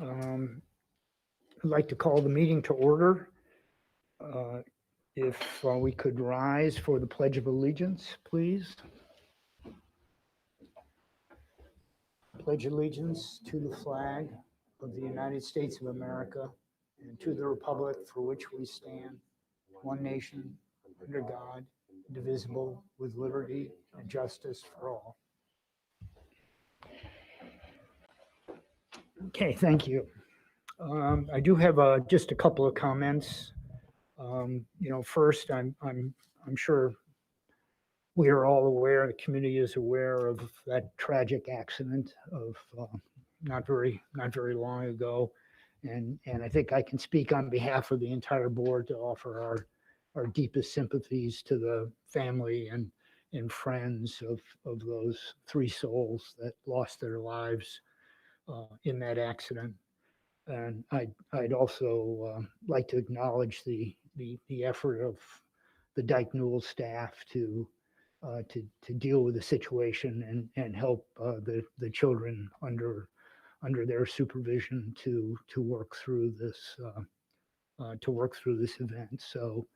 I'd like to call the meeting to order. If we could rise for the Pledge of Allegiance, please. Pledge allegiance to the flag of the United States of America and to the republic for which we stand, one nation, under God, indivisible, with liberty and justice for all. Okay, thank you. I do have just a couple of comments. First, I'm sure we are all aware, the community is aware of that tragic accident of not very long ago, and I think I can speak on behalf of the entire board to offer our deepest sympathies to the family and friends of those three souls that lost their lives in that accident. And I'd also like to acknowledge the effort of the Dyke Newell staff to deal with the situation and help the children under their supervision to work through this event. So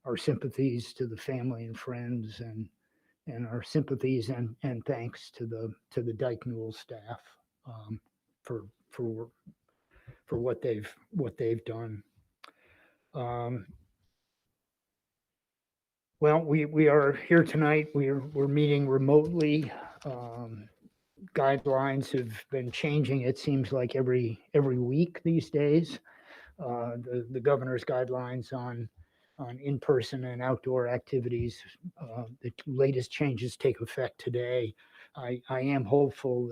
our sympathies to the family and friends, and our sympathies and thanks to the Dyke Newell staff for what they've done. Well, we are here tonight. We're meeting remotely. Guidelines have been changing. It seems like every week these days. The governor's guidelines on in-person and outdoor activities. The latest changes take effect today. I am hopeful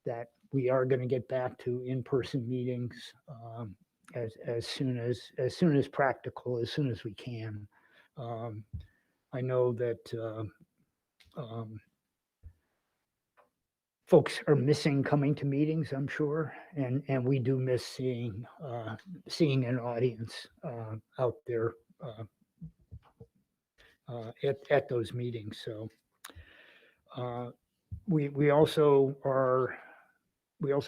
that we are going to get back to in-person meetings as soon as practical, as soon as we can. I know that folks are missing coming to meetings, I'm sure, and we do miss seeing an audience out there at those meetings. So we also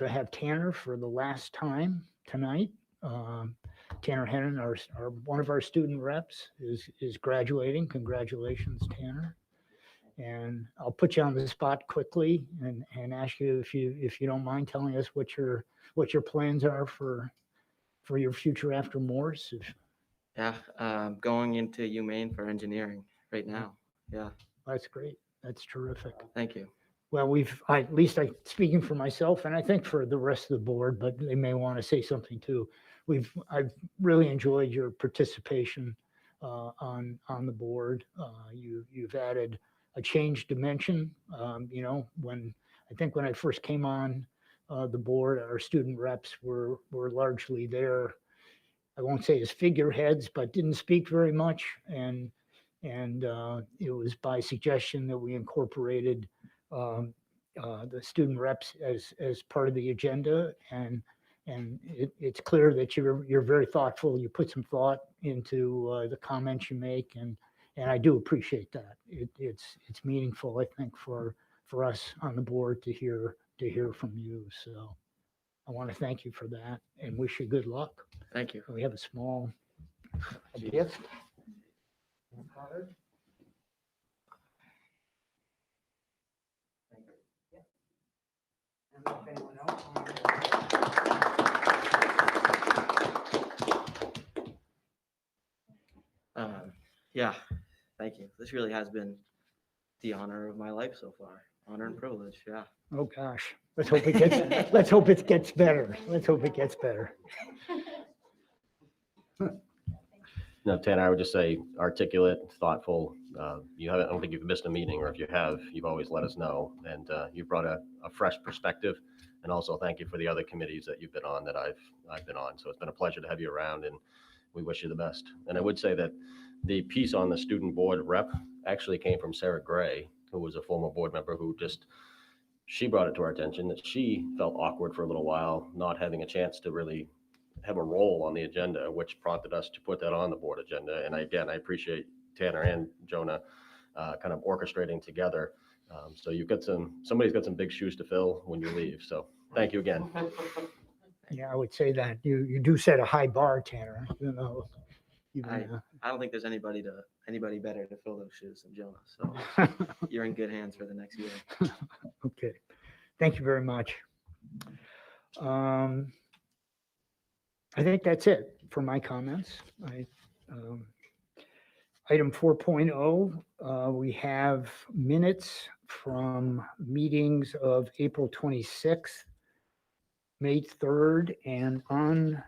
have Tanner for the last time tonight. Tanner Hennon, our one of our student reps, is graduating. Congratulations, Tanner. And I'll put you on the spot quickly and ask you if you don't mind telling us what your plans are for your future after Morse. Yeah, going into UMaine for engineering right now. Yeah. That's great. That's terrific. Thank you. Well, at least speaking for myself, and I think for the rest of the board, but they may want to say something too. I've really enjoyed your participation on the board. You've added a change dimension. When I first came on the board, our student reps were largely there. I won't say as figureheads, but didn't speak very much, and it was by suggestion that we incorporated the student reps as part of the agenda, and it's clear that you're very thoughtful. You put some thought into the comments you make, and I do appreciate that. It's meaningful, I think, for us on the board to hear from you. So I want to thank you for that and wish you good luck. Thank you. We have a small gift. Yeah, thank you. This really has been the honor of my life so far. Honor and privilege. Yeah. Oh gosh, let's hope it gets let's hope it gets better. Let's hope it gets better. No, Tanner, I would just say articulate, thoughtful. I don't think you've missed a meeting, or if you have, you've always let us know. And you brought a fresh perspective. And also thank you for the other committees that you've been on that I've been on. So it's been a pleasure to have you around, and we wish you the best. And I would say that the piece on the student board rep actually came from Sarah Gray, who was a former board member she brought it to our attention that she felt awkward for a little while, not having a chance to really have a role on the agenda, which prompted us to put that on the board agenda. And I appreciate Tanner and Jonah kind of orchestrating together. So somebody's got some big shoes to fill when you leave. So thank you again. Yeah, I would say that you do set a high bar, Tanner, even though. I don't think there's anybody better to fill those shoes than Jonah. So you're in good hands for the next year. Okay, thank you very much. I think that's it for my comments. Item 4.0, we have minutes from meetings of April 26th, May 3rd, and on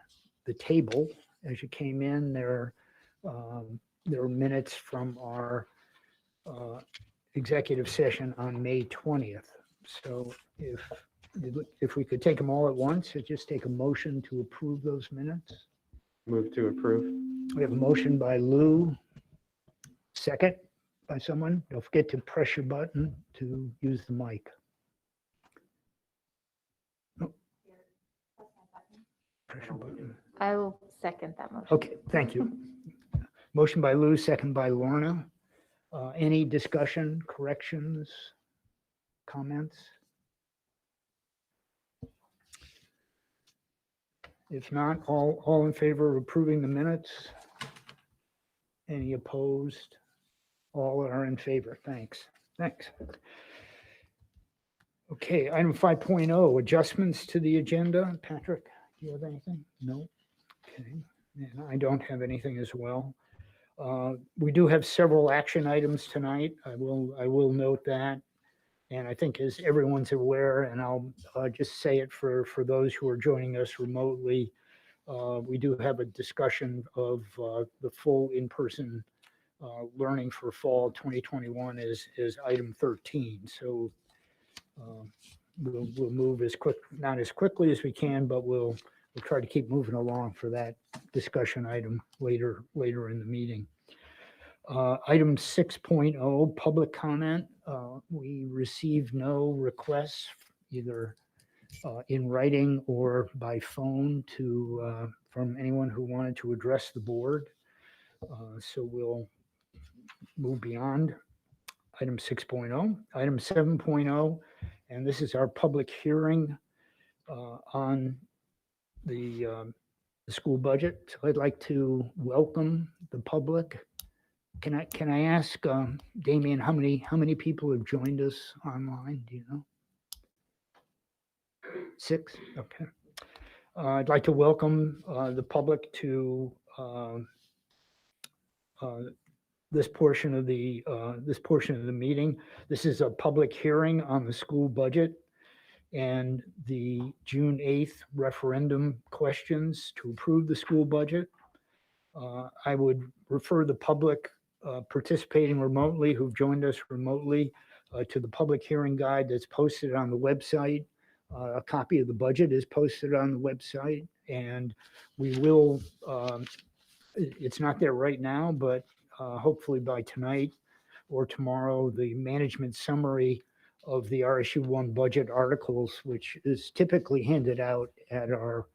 the table, as you came in, there are minutes from our executive session on May 20th. So if we could take them all at once, or just take a motion to approve those minutes. Move to approve. We have a motion by Lou, second by someone. Don't forget to press your button to use the mic. Oh. Press your button. I will second that motion. Okay, thank you. Motion by Lou, second by Lorna. Any discussion, corrections, comments? If not, all in favor of approving the minutes? Any opposed? All are in favor. Thanks. Okay, item 5.0, adjustments to the agenda. Patrick, do you have anything? No? Okay, and I don't have anything as well. We do have several action items tonight. I will note that. And I think as everyone's aware, and I'll just say it for those who are joining us remotely, we do have a discussion of the full in-person learning for fall 2021 is item 13. So we'll move not as quickly as we can, but we'll try to keep moving along for that discussion item later in the meeting. Item 6.0, public comment. We received no requests either in writing or by phone from anyone who wanted to address the board. So we'll move beyond item 6.0. Item 7.0, and this is our public hearing on the school budget. So I'd like to welcome the public. Can I ask Damien how many people have joined us online? Do you know? 6. Okay. I'd like to welcome the public to this portion of the meeting. This is a public hearing on the school budget and the June 8th referendum questions to approve the school budget. I would refer the public participating remotely who've joined us remotely to the public hearing guide that's posted on the website. A copy of the budget is posted on the website, and we will, it's not there right now, but hopefully by tonight or tomorrow, the management summary of the RSU1 budget articles, which is typically handed out at our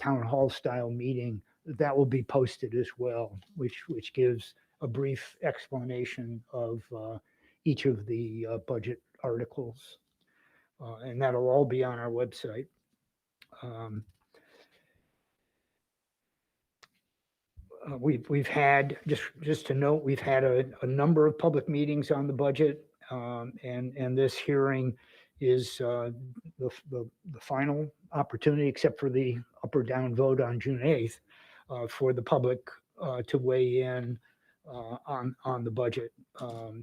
town hall style meeting, that will be posted as well, which gives a brief explanation of each of the budget articles. And that'll all be on our website. We've had, just to note, we've had a number of public meetings on the budget, and this hearing is the final opportunity, except for the up or down vote on June 8th, for the public to weigh in on the budget. I'll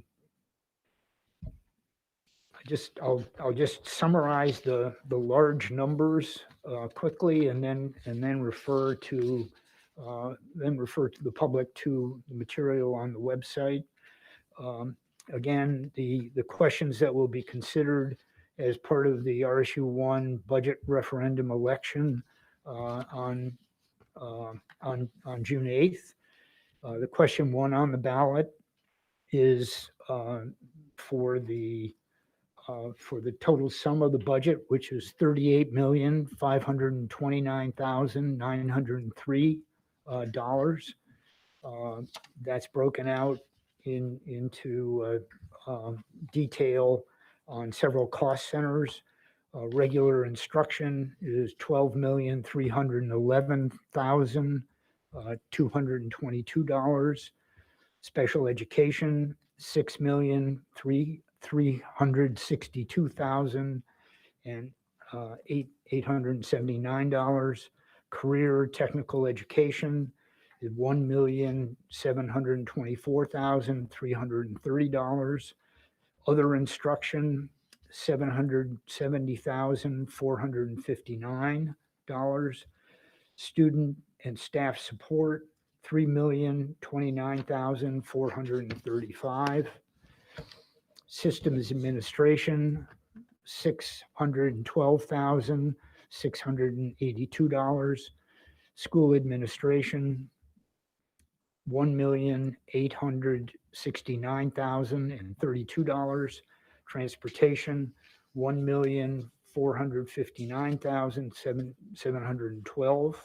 just summarize the large numbers quickly, and then refer to the public to the material on the website. Again, the questions that will be considered as part of the RSU1 budget referendum election on June 8th. The question 1 on the ballot is for the total sum of the budget, which is $38,529,903. That's broken out into detail on several cost centers. Regular instruction is $12,311,222. Special education, $6,362,879. Career technical education is $1,724,330. Other instruction, $770,459. Student and staff support, $3,029,435. Systems administration, $612,682. School administration, $1,869,032. Transportation, $1,459,712.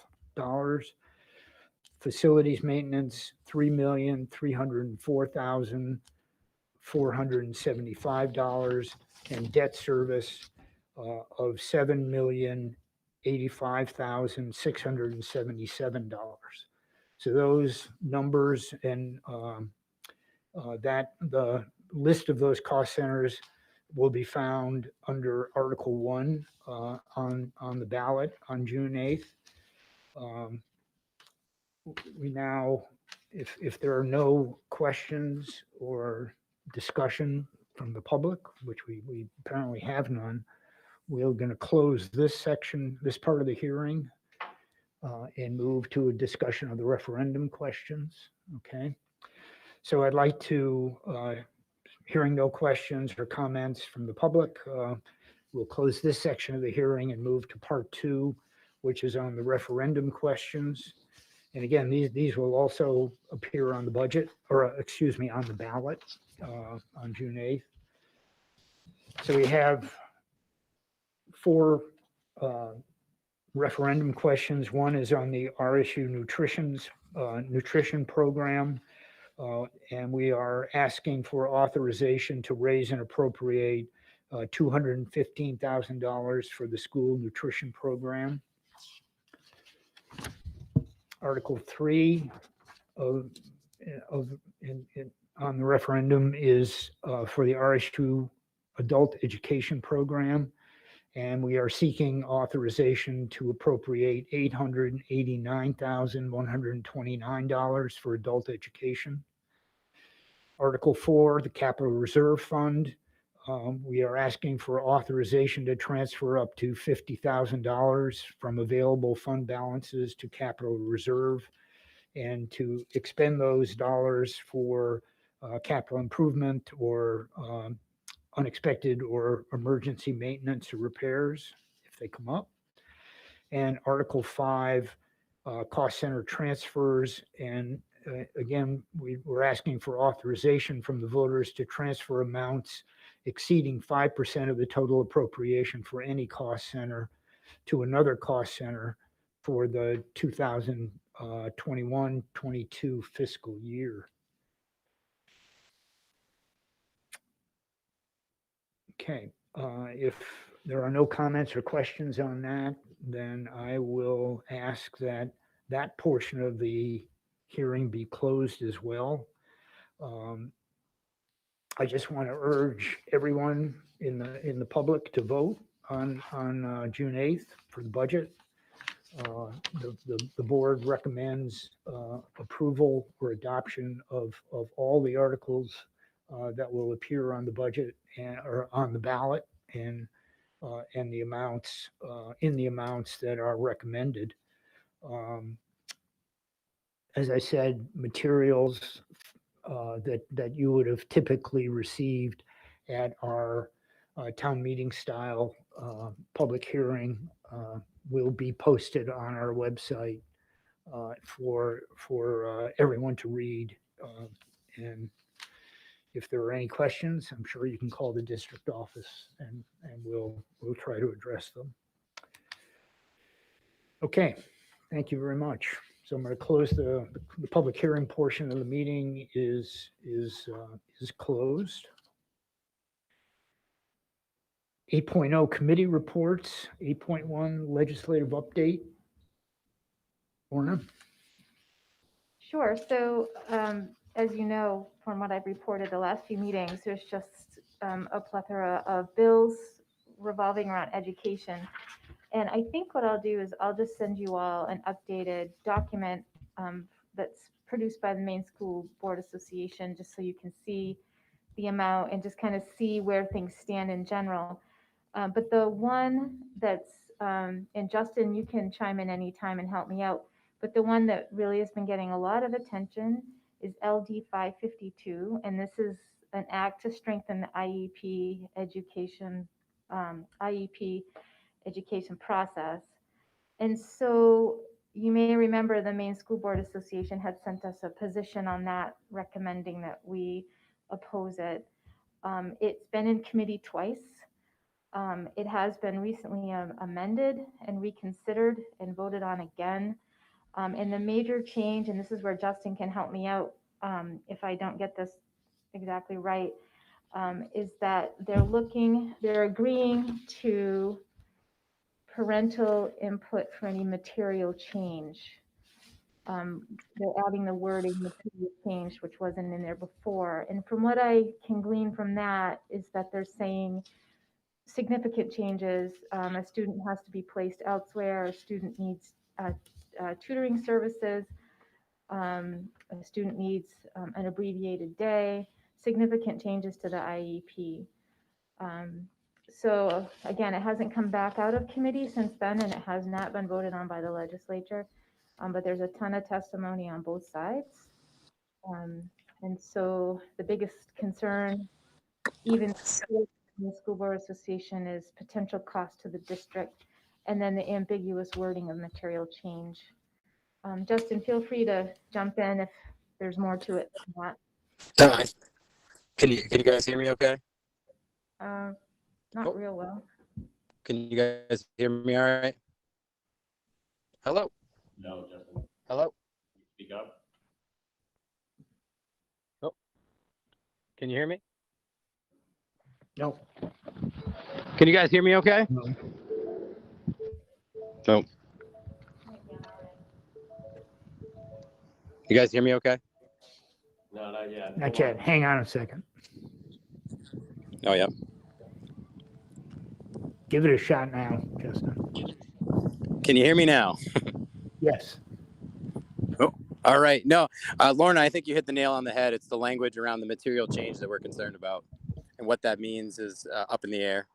Facilities maintenance, $3,304,475, and debt service of $7,085,677. So those numbers and that the list of those cost centers will be found under Article 1 on the ballot on June 8th. We now, if there are no questions or discussion from the public, which we apparently have none, we're going to close this section, this part of the hearing, and move to a discussion of the referendum questions. Okay. So I'd like to, hearing no questions or comments from the public, we'll close this section of the hearing and move to part 2, which is on the referendum questions. And again, these will also appear on the budget, or excuse me, on the ballot on June 8th. So we have 4 referendum questions. One is on the RSU nutrition program. And we are asking for authorization to raise and appropriate $215,000 for the school nutrition program. Article 3 on the referendum is for the RSU adult education program. And we are seeking authorization to appropriate $889,129 for adult education. Article 4, the Capital Reserve Fund. We are asking for authorization to transfer up to $50,000 from available fund balances to Capital Reserve and to expend those dollars for capital improvement or unexpected or emergency maintenance or repairs if they come up. And Article 5, cost center transfers. And again, we're asking for authorization from the voters to transfer amounts exceeding 5% of the total appropriation for any cost center to another cost center for the 2021-22 fiscal year. Okay, if there are no comments or questions on that, then I will ask that that portion of the hearing be closed as well. I just want to urge everyone in the public to vote on June 8th for the budget. The board recommends approval or adoption of all the articles that will appear on the budget or on the ballot and the amounts in the amounts that are recommended. As I said, materials that you would have typically received at our town meeting style public hearing will be posted on our website for everyone to read. And if there are any questions, I'm sure you can call the district office and we'll try to address them. Okay, thank you very much. So I'm going to close the public hearing portion of the meeting is closed. 8.0 committee reports, 8.1 legislative update. Orna? Sure. So as you know, from what I've reported the last few meetings, there's just a plethora of bills revolving around education. And I think what I'll do is I'll just send you all an updated document that's produced by the Maine School Board Association, just so you can see the amount and just kind of see where things stand in general. But the one that's, and Justin, you can chime in anytime and help me out, but the one that really has been getting a lot of attention is LD 552. And this is an act to strengthen the IEP education process. And so you may remember the Maine School Board Association had sent us a position on that, recommending that we oppose it. It's been in committee twice. It has been recently amended and reconsidered and voted on again. And the major change, and this is where Justin can help me out if I don't get this exactly right, is that they're agreeing to parental input for any material change. They're adding the wording material change, which wasn't in there before. And from what I can glean from that is that they're saying significant changes. A student has to be placed elsewhere. A student needs tutoring services. A student needs an abbreviated day. Significant changes to the IEP. So again, it hasn't come back out of committee since then, and it has not been voted on by the legislature. But there's a ton of testimony on both sides. And so the biggest concern, even in the School Board Association, is potential cost to the district, and then the ambiguous wording of material change. Justin, feel free to jump in if there's more to it than that. Can you guys hear me okay? Not real well. Can you guys hear me all right? Hello? No, Justin. Hello? Speak up. Oh. Can you hear me? No. Can you guys hear me okay? No. No. You guys hear me okay? No, not yet. Not yet. Hang on a second. Oh, yeah. Give it a shot now, Justin. Can you hear me now? Yes. All right. No, Lorna, I think you hit the nail on the head. It's the language around the material change that we're concerned about. And what that means is up in the air.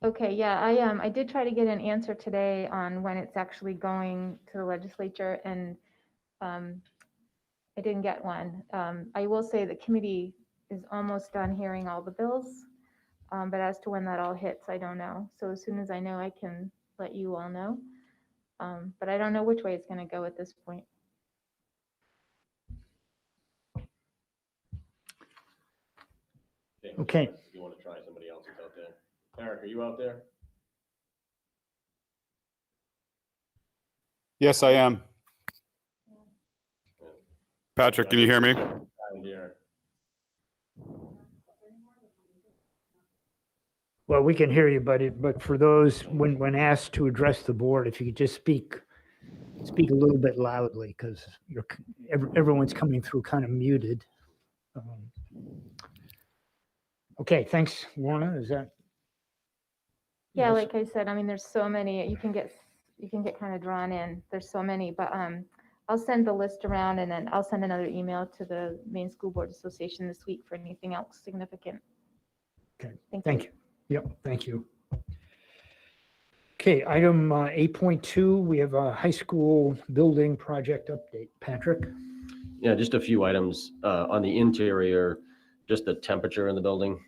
Okay, yeah, I did try to get an answer today on when it's actually going to the legislature, and I didn't get one. I will say the committee is almost done hearing all the bills, but as to when that all hits, I don't know. So as soon as I know, I can let you all know. But I don't know which way it's going to go at this point. Okay. You want to try somebody else who's out there? Eric, are you out there? Yes, I am. Patrick, can you hear me? I'm here. Well, we can hear you, but for those, when asked to address the board, if you could just speak a little bit loudly, because everyone's coming through kind of muted. Okay, thanks, Lorna. Is that? Yeah, Yes. like I said, I mean, there's so many, you can get kind of drawn in. There's so many, but I'll send the list around, and then I'll send another email to the Maine School Board Association this week for anything else significant. Okay, Thank thank you. Yep, thank you. Okay, item 8.2, we have a high school building project update. Patrick? Yeah, just a few items on the interior, just the temperature in the building.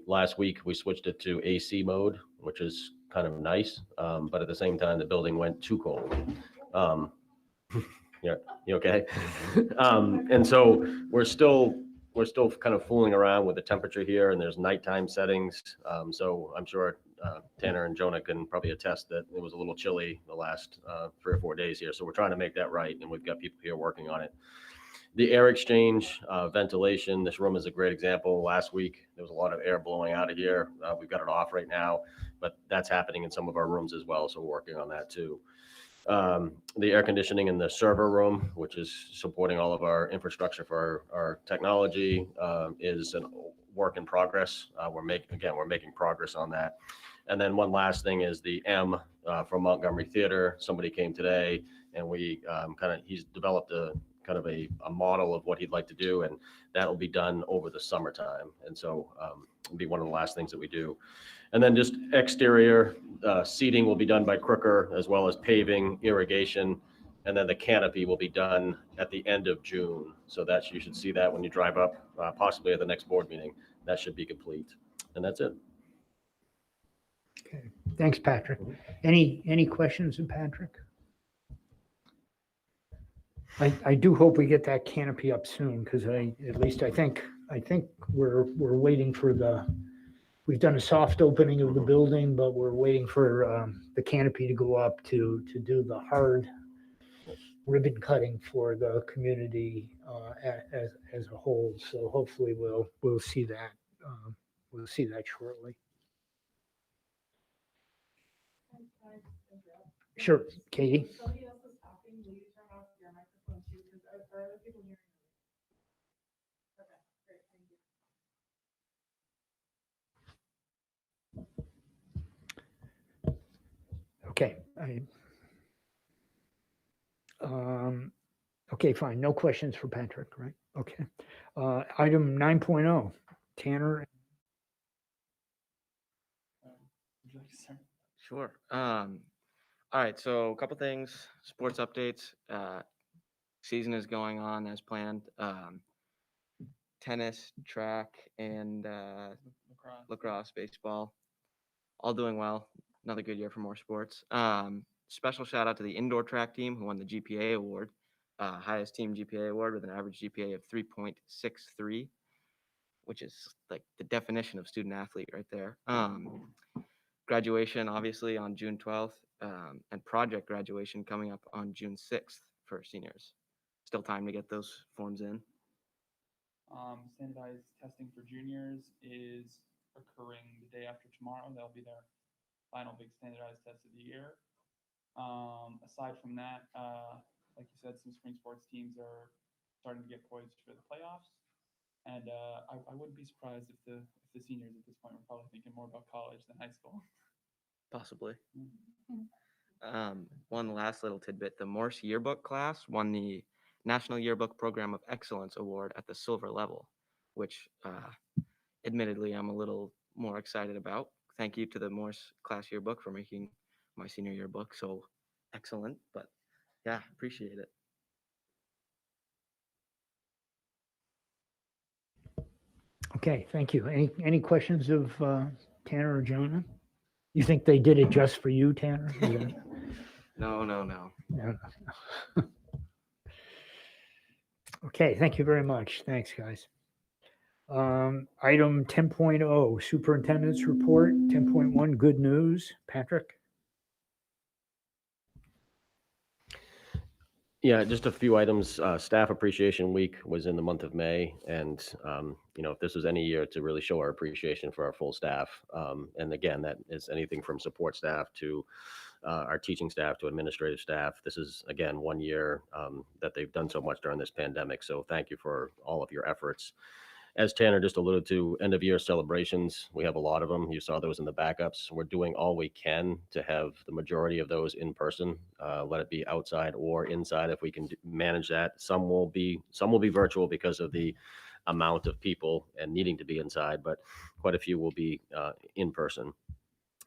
Last week we switched it to AC mode, which is kind of nice, but at the same time the building went too cold. Yeah, you okay? And so we're still we're still kind of fooling around with the temperature here, and there's nighttime settings. So I'm sure Tanner and Jonah can probably attest that it was a little chilly the last 3 or 4 days here. So we're trying to make that right, and we've got people here working on it. The air exchange, ventilation, this room is a great example. Last week, there was a lot of air blowing out of here. We've got it off right now, but that's happening in some of our rooms as well, so we're working on that too. The air conditioning in the server room, which is supporting all of our infrastructure for our technology, is a work in progress. We're making progress on that. And then one last thing is the M from Montgomery Theater. Somebody came today, and he's developed a model of what he'd like to do, and that'll be done over the summertime. And so it'll be one of the last things that we do. And then just exterior seating will be done by Crooker, as well as paving, irrigation, and then the canopy will be done at the end of June. So you should see that when you drive up, possibly at the next board meeting. That should be complete. And that's it. Okay, thanks, Patrick. Any questions of Patrick? I do hope we get that canopy up soon, because I think we're waiting for we've done a soft opening of the building, but we're waiting for the canopy to go up to do the hard ribbon cutting for the community as a whole. So hopefully we'll see that. We'll see that shortly. Sure, Katie. Somebody else is talking, will you turn off your microphone too, because are other people hearing? Okay, great, thank you. Okay. Okay, fine. No questions for Patrick, right? Okay. Item 9.0, Tanner. Would you like to start? Sure. All right, so a couple things, sports updates. Season is going on as planned. Tennis, track, and lacrosse, baseball, all doing well. Another good year for more sports. Special shout out to the indoor track team who won the GPA award, highest team GPA award with an average GPA of 3.63, which is like the definition of student athlete right there. Graduation obviously on June 12th, and project graduation coming up on June 6th for seniors. Still time to get those forms in. Standardized testing for juniors is occurring the day after tomorrow. That'll be their final big standardized test of the year. Aside from that, like you said, some spring sports teams are starting to get poised for the playoffs. And I wouldn't be surprised if the seniors at this point were probably thinking more about college than high school. Possibly. One last little tidbit. The Morse yearbook class won the National Yearbook Program of Excellence Award at the silver level, which admittedly I'm a little more excited about. Thank you to the Morse class yearbook for making my senior yearbook so excellent, but yeah, appreciate it. Okay, thank you. Any questions of Tanner or Jonah? You think they did it just for you, Tanner? No. No. Okay, thank you very much. Thanks, guys. Item 10.0, Superintendent's Report. 10.1, good news. Patrick? Yeah, just a few items. Staff Appreciation Week was in the month of May, and if this was any year to really show our appreciation for our full staff, and again, that is anything from support staff to our teaching staff to administrative staff. This is again 1 year that they've done so much during this pandemic. So thank you for all of your efforts. As Tanner just alluded to, end of year celebrations, we have a lot of them. You saw those in the backups. We're doing all we can to have the majority of those in person, let it be outside or inside if we can manage that. Some will be virtual because of the amount of people and needing to be inside, but quite a few will be in person.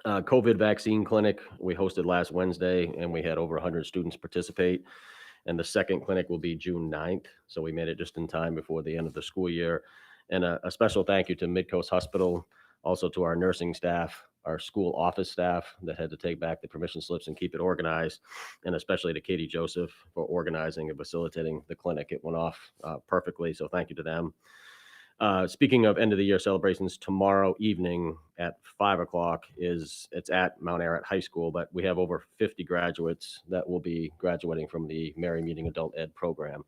COVID vaccine clinic we hosted last Wednesday, and we had over 100 students participate. And the second clinic will be June 9th. So we made it just in time before the end of the school year. And a special thank you to Mid-Coast Hospital, also to our nursing staff, our school office staff that had to take back the permission slips and keep it organized, and especially to Katie Joseph for organizing and facilitating the clinic. It went off perfectly, so thank you to them. Speaking of end of the year celebrations, tomorrow evening at 5 o'clock it's at Mount Ararat High School, but we have over 50 graduates that will be graduating from the Mary Meeting Adult Ed program.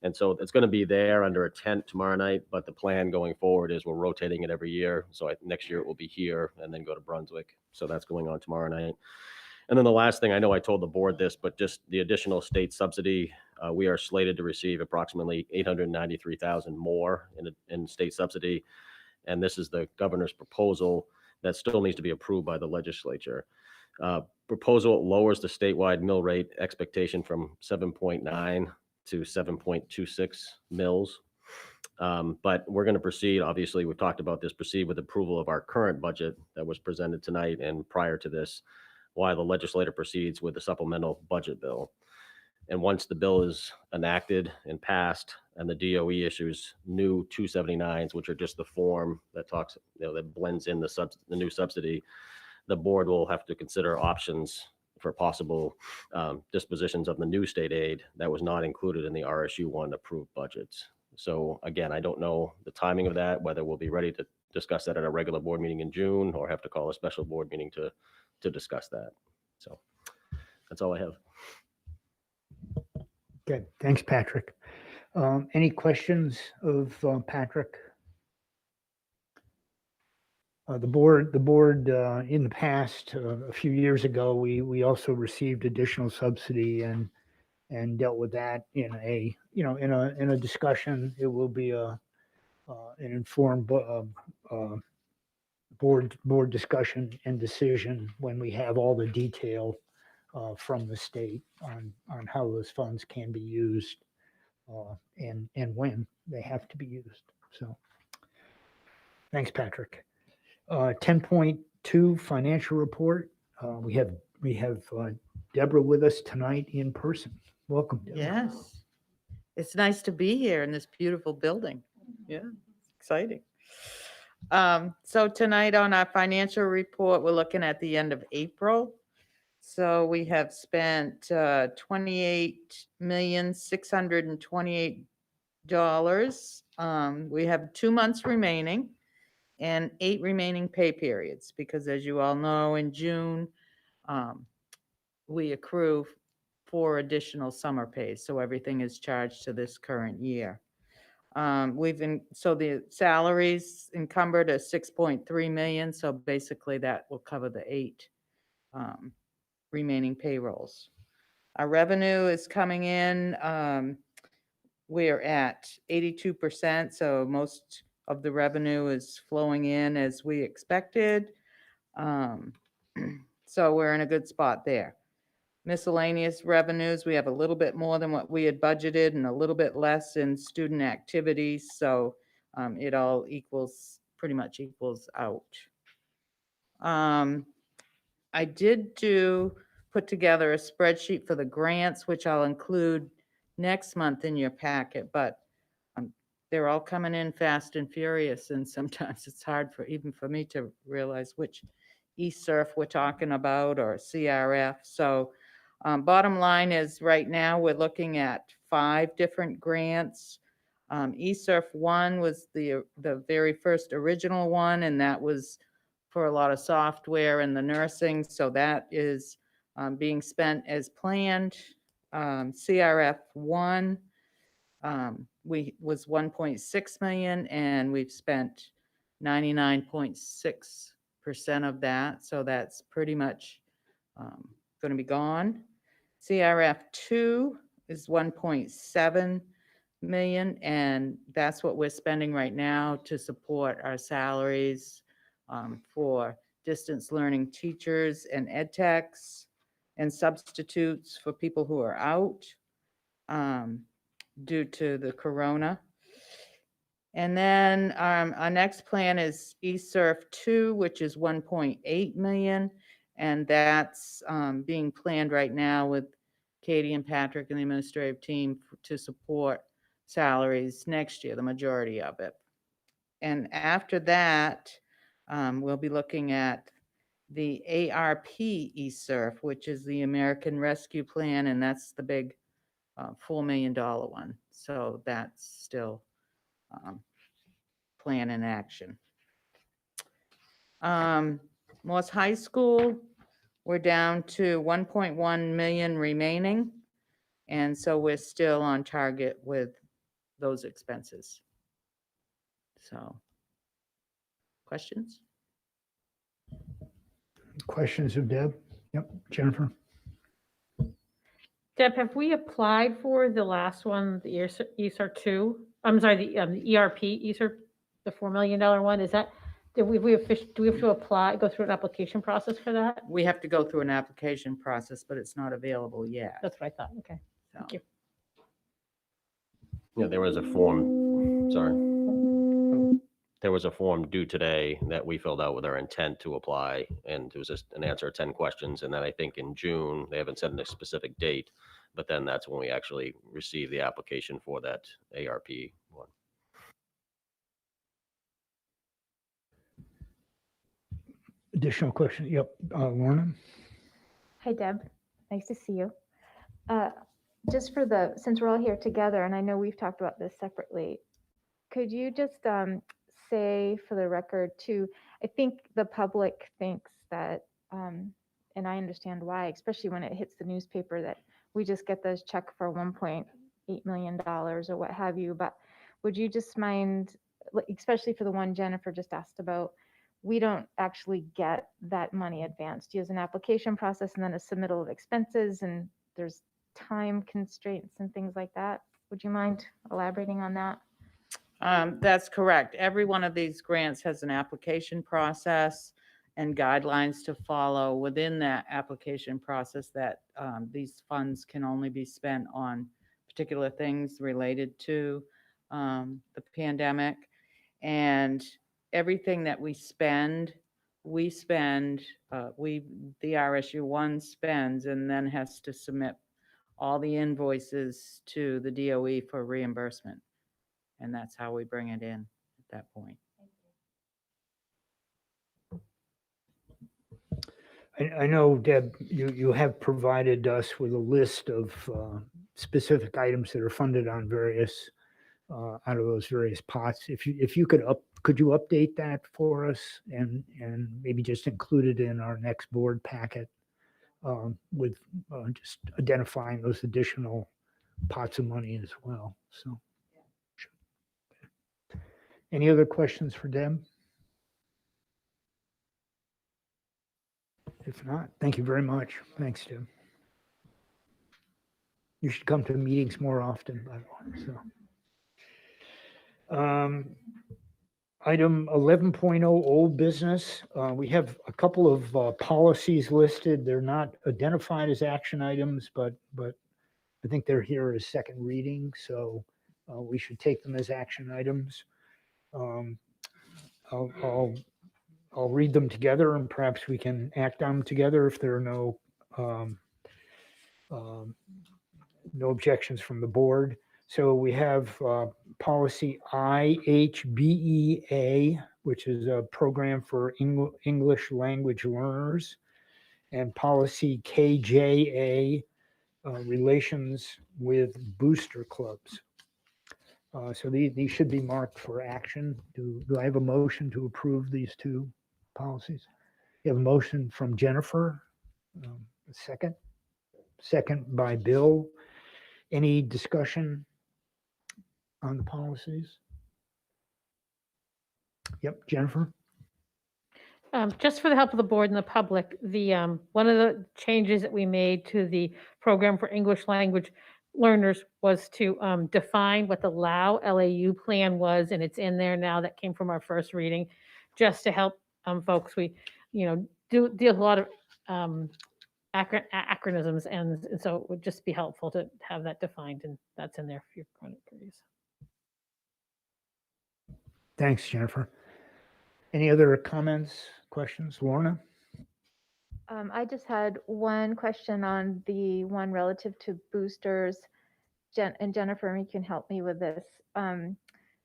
And so it's going to be there under a tent tomorrow night, but the plan going forward is we're rotating it every year. So next year it will be here and then go to Brunswick. So that's going on tomorrow night. And then the last thing, I know I told the board this, but just the additional state subsidy, we are slated to receive approximately $893,000 more in state subsidy. And this is the governor's proposal that still needs to be approved by the legislature. Proposal lowers the statewide mill rate expectation from 7.9 to 7.26 mils. But we're going to proceed, obviously, we've talked about this, proceed with approval of our current budget that was presented tonight and prior to this, while the legislator proceeds with the supplemental budget bill. And once the bill is enacted and passed and the DOE issues new 279s, which are just the form that talks, that blends in the new subsidy, the board will have to consider options for possible dispositions of the new state aid that was not included in the RSU1 approved budgets. So again, I don't know the timing of that, whether we'll be ready to discuss that at a regular board meeting in June or have to call a special board meeting to discuss that. So that's all I have. Good. Thanks, Patrick. Any questions of Patrick? The board in the past, a few years ago, we also received additional subsidy and dealt with that in a discussion. It will be an informed board discussion and decision when we have all the detail from the state on how those funds can be used and when they have to be used. So thanks, Patrick. 10.2 financial report. We have Deborah with us tonight in person. Welcome, Deborah. Yes. It's nice to be here in this beautiful building. Yeah, exciting. So tonight on our financial report, we're looking at the end of April. So we have spent $28,628. We have 2 months remaining and 8 remaining pay periods, because as you all know, in June, we accrue 4 additional summer pays. So everything is charged to this current year. So the salaries encumbered are 6.3 million. So basically that will cover the 8 remaining payrolls. Our revenue is coming in. We're at 82%. So most of the revenue is flowing in as we expected. So we're in a good spot there. Miscellaneous revenues, we have a little bit more than what we had budgeted and a little bit less in student activities. So it all pretty much equals out. I did put together a spreadsheet for the grants, which I'll include next month in your packet, but they're all coming in fast and furious. And sometimes it's hard even for me to realize which eSurf we're talking about or CRF. So bottom line is right now we're looking at 5 different grants. eSurf 1 was the very first original one, and that was for a lot of software in the nursing. So that is being spent as planned. CRF 1 was 1.6 million, and we've spent 99.6% of that. So that's pretty much going to be gone. CRF 2 is 1.7 million, and that's what we're spending right now to support our salaries for distance learning teachers and ed techs and substitutes for people who are out due to the corona. And then our next plan is eSurf 2, which is 1.8 million. And that's being planned right now with Katie and Patrick and the administrative team to support salaries next year, the majority of it. And after that, we'll be looking at the ARP eSurf, which is the American Rescue Plan, and that's the big $4 million one. So that's still plan in action. Morse High School, we're down to 1.1 million remaining. And so we're still on target with those expenses. So, questions? Questions of Deb? Yep, Jennifer? Deb, have we applied for the last one, the ESER 2? I'm sorry, the ERP, ESER, the $4 million one? Is that, do we have to apply, go through an application process for that? We have to go through an application process, but it's not available yet. That's what I thought. Okay, So, thank you. Yeah, there was a form, sorry. There was a form due today that we filled out with our intent to apply, and it was just an answer to 10 questions. And then I think in June, they haven't set a specific date, but then that's when we actually receive the application for that ARP one. Additional question? Yep, Lorna? Hi, Deb. Nice to see you. Just for the, since we're all here together, and I know we've talked about this separately, could you just say for the record too, I think the public thinks that, and I understand why, especially when it hits the newspaper, that we just get those check for $1.8 million or what have you, but would you just mind, especially for the one Jennifer just asked about, we don't actually get that money advanced. Use an application process and then a submittal of expenses, and there's time constraints and things like that. Would you mind elaborating on that? that's correct. Every one of these grants has an application process and guidelines to follow within that application process, that these funds can only be spent on particular things related to the pandemic. And everything that we spend, the RSU1 spends and then has to submit all the invoices to the DOE for reimbursement. And that's how we bring it in at that point. I know, Deb, you have provided us with a list of specific items that are funded on various, out of those various pots. If you could you update that for us and maybe just include it in our next board packet with just identifying those additional pots of money as well. So, any other questions for Deb? If not, thank you very much. Thanks, Deb. You should come to meetings more often, by the way. So, item 11.0, old business. We have a couple of policies listed. They're not identified as action items, but I think they're here as second reading, so we should take them as action items. I'll read them together, and perhaps we can act on them together if there are no objections from the board. So we have policy IHBEA, which is a program for English language learners, and policy KJA, relations with booster clubs. So these should be marked for action. Do I have a motion to approve these two policies? You have a motion from Jennifer, a second by Bill. Any discussion on the policies? Yep, Jennifer? Just for the help of the board and the public, the one of the changes that we made to the program for English language learners was to define what the LAU plan was, and it's in there now. That came from our first reading, just to help folks. We, deal with a lot of acronyms, and so it would just be helpful to have that defined, and that's in there for your credit, please. Thanks, Jennifer. Any other comments, questions? Lorna? I just had one question on the one relative to boosters. And Jennifer, you can help me with this.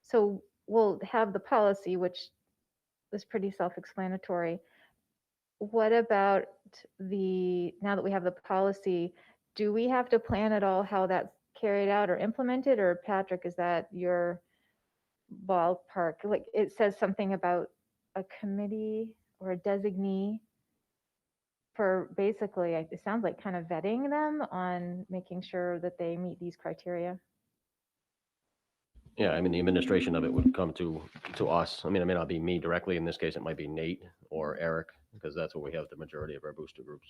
So we'll have the policy, which is pretty self-explanatory. What about now that we have the policy, do we have to plan at all how that's carried out or implemented? Or Patrick, is that your ballpark, like it says something about a committee or a designee for basically, it sounds like kind of vetting them on making sure that they meet these criteria. Yeah, I mean, the administration of it would come to us. I mean, it may not be me directly. In this case, it might be Nate or Eric, because that's what we have the majority of our booster groups.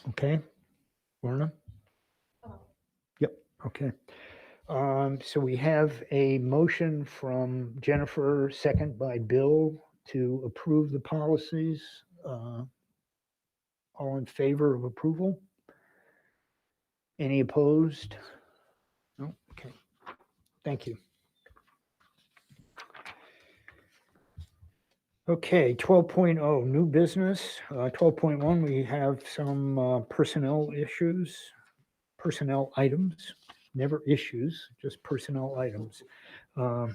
Okay, Lorna? Yep, okay. So we have a motion from Jennifer, second by Bill, to approve the policies. All in favor of approval? Any opposed? No, okay. Thank you. Okay, 12.0, new business. 12.1, we have some personnel issues, personnel items, never issues, just personnel items.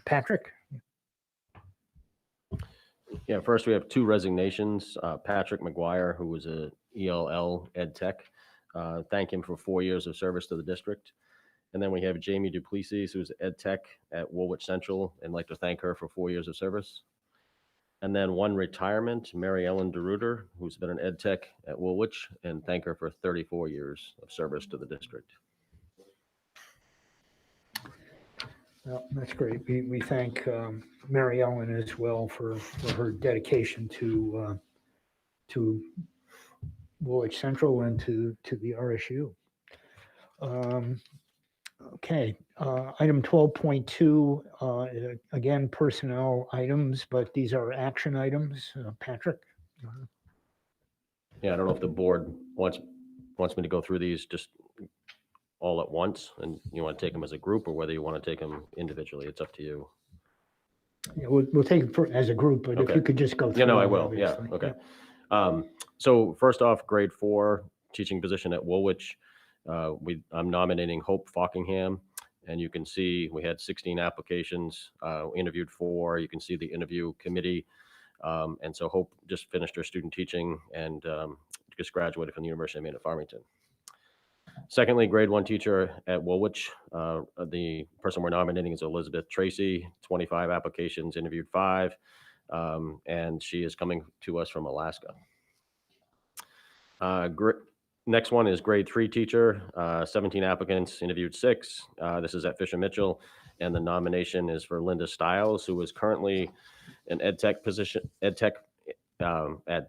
Patrick? Yeah, first we have 2 resignations. Patrick McGuire, who was a ELL ed tech. Thank him for 4 years of service to the district. And then we have Jamie Duplessis, who's ed tech at Woolwich Central, and like to thank her for 4 years of service. And then 1 retirement, Mary Ellen DeRuiter, who's been an ed tech at Woolwich, and thank her for 34 years of service to the district. Well, that's great. We thank Mary Ellen as well for her dedication to Woolwich Central and to the RSU. Okay, item 12.2, again, personnel items, but these are action items. Patrick? Yeah, I don't know if the board wants me to go through these just all at once, and you want to take them as a group, or whether you want to take them individually. It's up to you. Yeah, we'll take it as a group, but if Okay. you could just go through. Yeah, no, I them, will. Yeah, obviously. okay. So first off, grade 4 teaching position at Woolwich. I'm nominating Hope Fockingham, and you can see we had 16 applications, interviewed 4. You can see the interview committee. And so Hope just finished her student teaching and just graduated from the University of Maine at Farmington. Secondly, grade 1 teacher at Woolwich. The person we're nominating is Elizabeth Tracy, 25 applications, interviewed 5. And she is coming to us from Alaska. Next one is grade 3 teacher, 17 applicants, interviewed 6. This is at Fisher Mitchell, and the nomination is for Linda Stiles, who is currently an ed tech position, at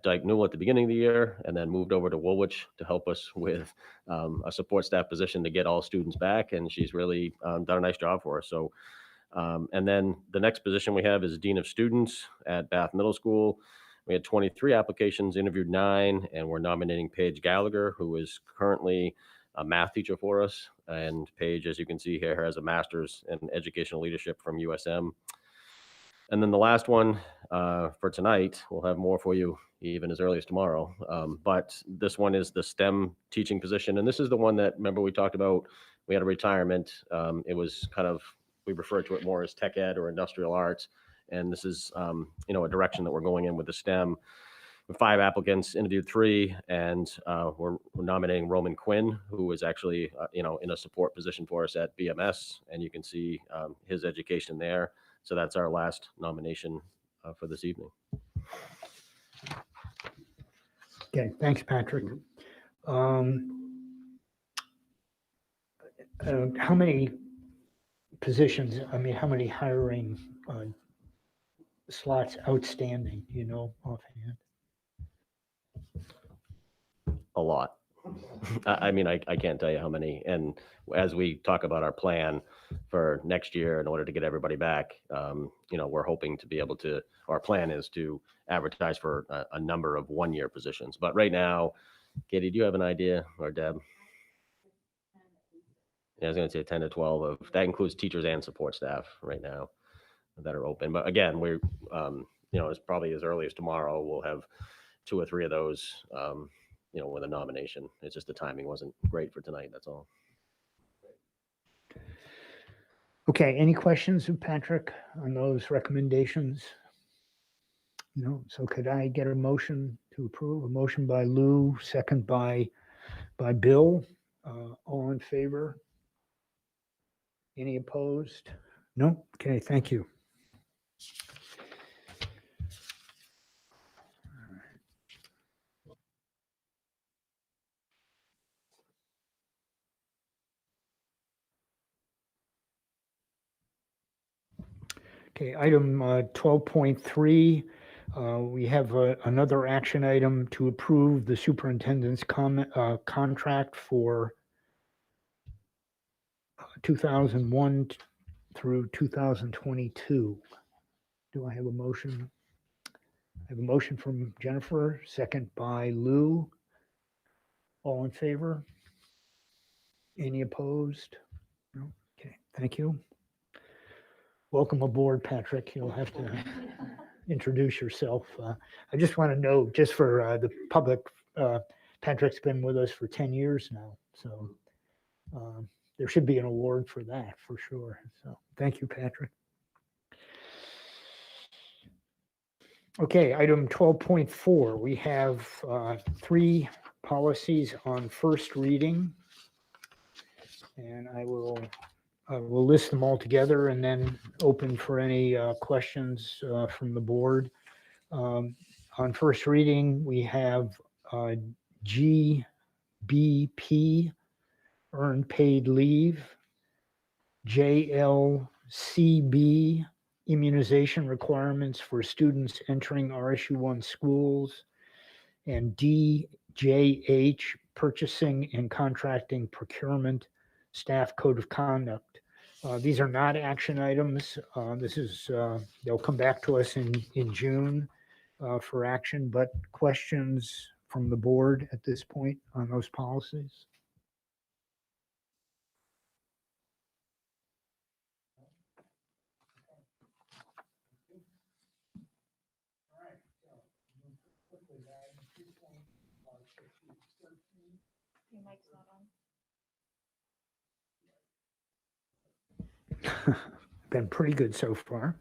Dyke Newell at the beginning of the year, and then moved over to Woolwich to help us with a support staff position to get all students back, and she's really done a nice job for us. So, and then the next position we have is Dean of Students at Bath Middle School. We had 23 applications, interviewed 9, and we're nominating Paige Gallagher, who is currently a math teacher for us. And Paige, as you can see here, has a master's in educational leadership from USM. And then the last one for tonight, we'll have more for you even as early as tomorrow. But this one is the STEM teaching position. And this is the one that, remember, we talked about, we had a retirement. It was kind of, we refer to it more as tech ed or industrial arts. And this is, a direction that we're going in with the STEM. 5 applicants, interviewed 3, and we're nominating Roman Quinn, who is actually, in a support position for us at BMS. And you can see his education there. So that's our last nomination for this evening. Okay, thanks, Patrick. How many positions, how many hiring slots outstanding, do you know offhand? A lot. I can't tell you how many. And as we talk about our plan for next year, in order to get everybody back, we're hoping to be able to, our plan is to advertise for a number of 1-year positions. But right now, Katie, do you have an idea, or Deb? Yeah, I was going to say 10 to 12 of, that includes teachers and support staff right now that are open. But again, we're, it's probably as early as tomorrow, we'll have 2 or 3 of those, with a nomination. It's just the timing wasn't great for tonight, that's all. Okay, any questions of Patrick on those recommendations? No, so could I get a motion to approve? A motion by Lou, second by Bill. All in favor? Any opposed? No? Okay, thank you. Okay, item 12.3, we have another action item to approve the superintendent's contract for 2001 through 2022. Do I have a motion? I have a motion from Jennifer, second by Lou. All in favor? Any opposed? No? Okay, thank you. Welcome aboard, Patrick. You'll have to introduce yourself. I just want to know, just for the public, Patrick's been with us for 10 years now, so there should be an award for that for sure. So thank you, Patrick. Okay, item 12.4, we have 3 policies on first reading. And I will we'll list them all together and then open for any questions from the board. On first reading, we have GBP, earned paid leave, JLCB, immunization requirements for students entering RSU1 schools, and DJH, purchasing and contracting procurement staff code of conduct. These are not action items. This is, they'll come back to us in June for action, but questions from the board at this point on those policies? Your mic's not on. Been pretty good so far.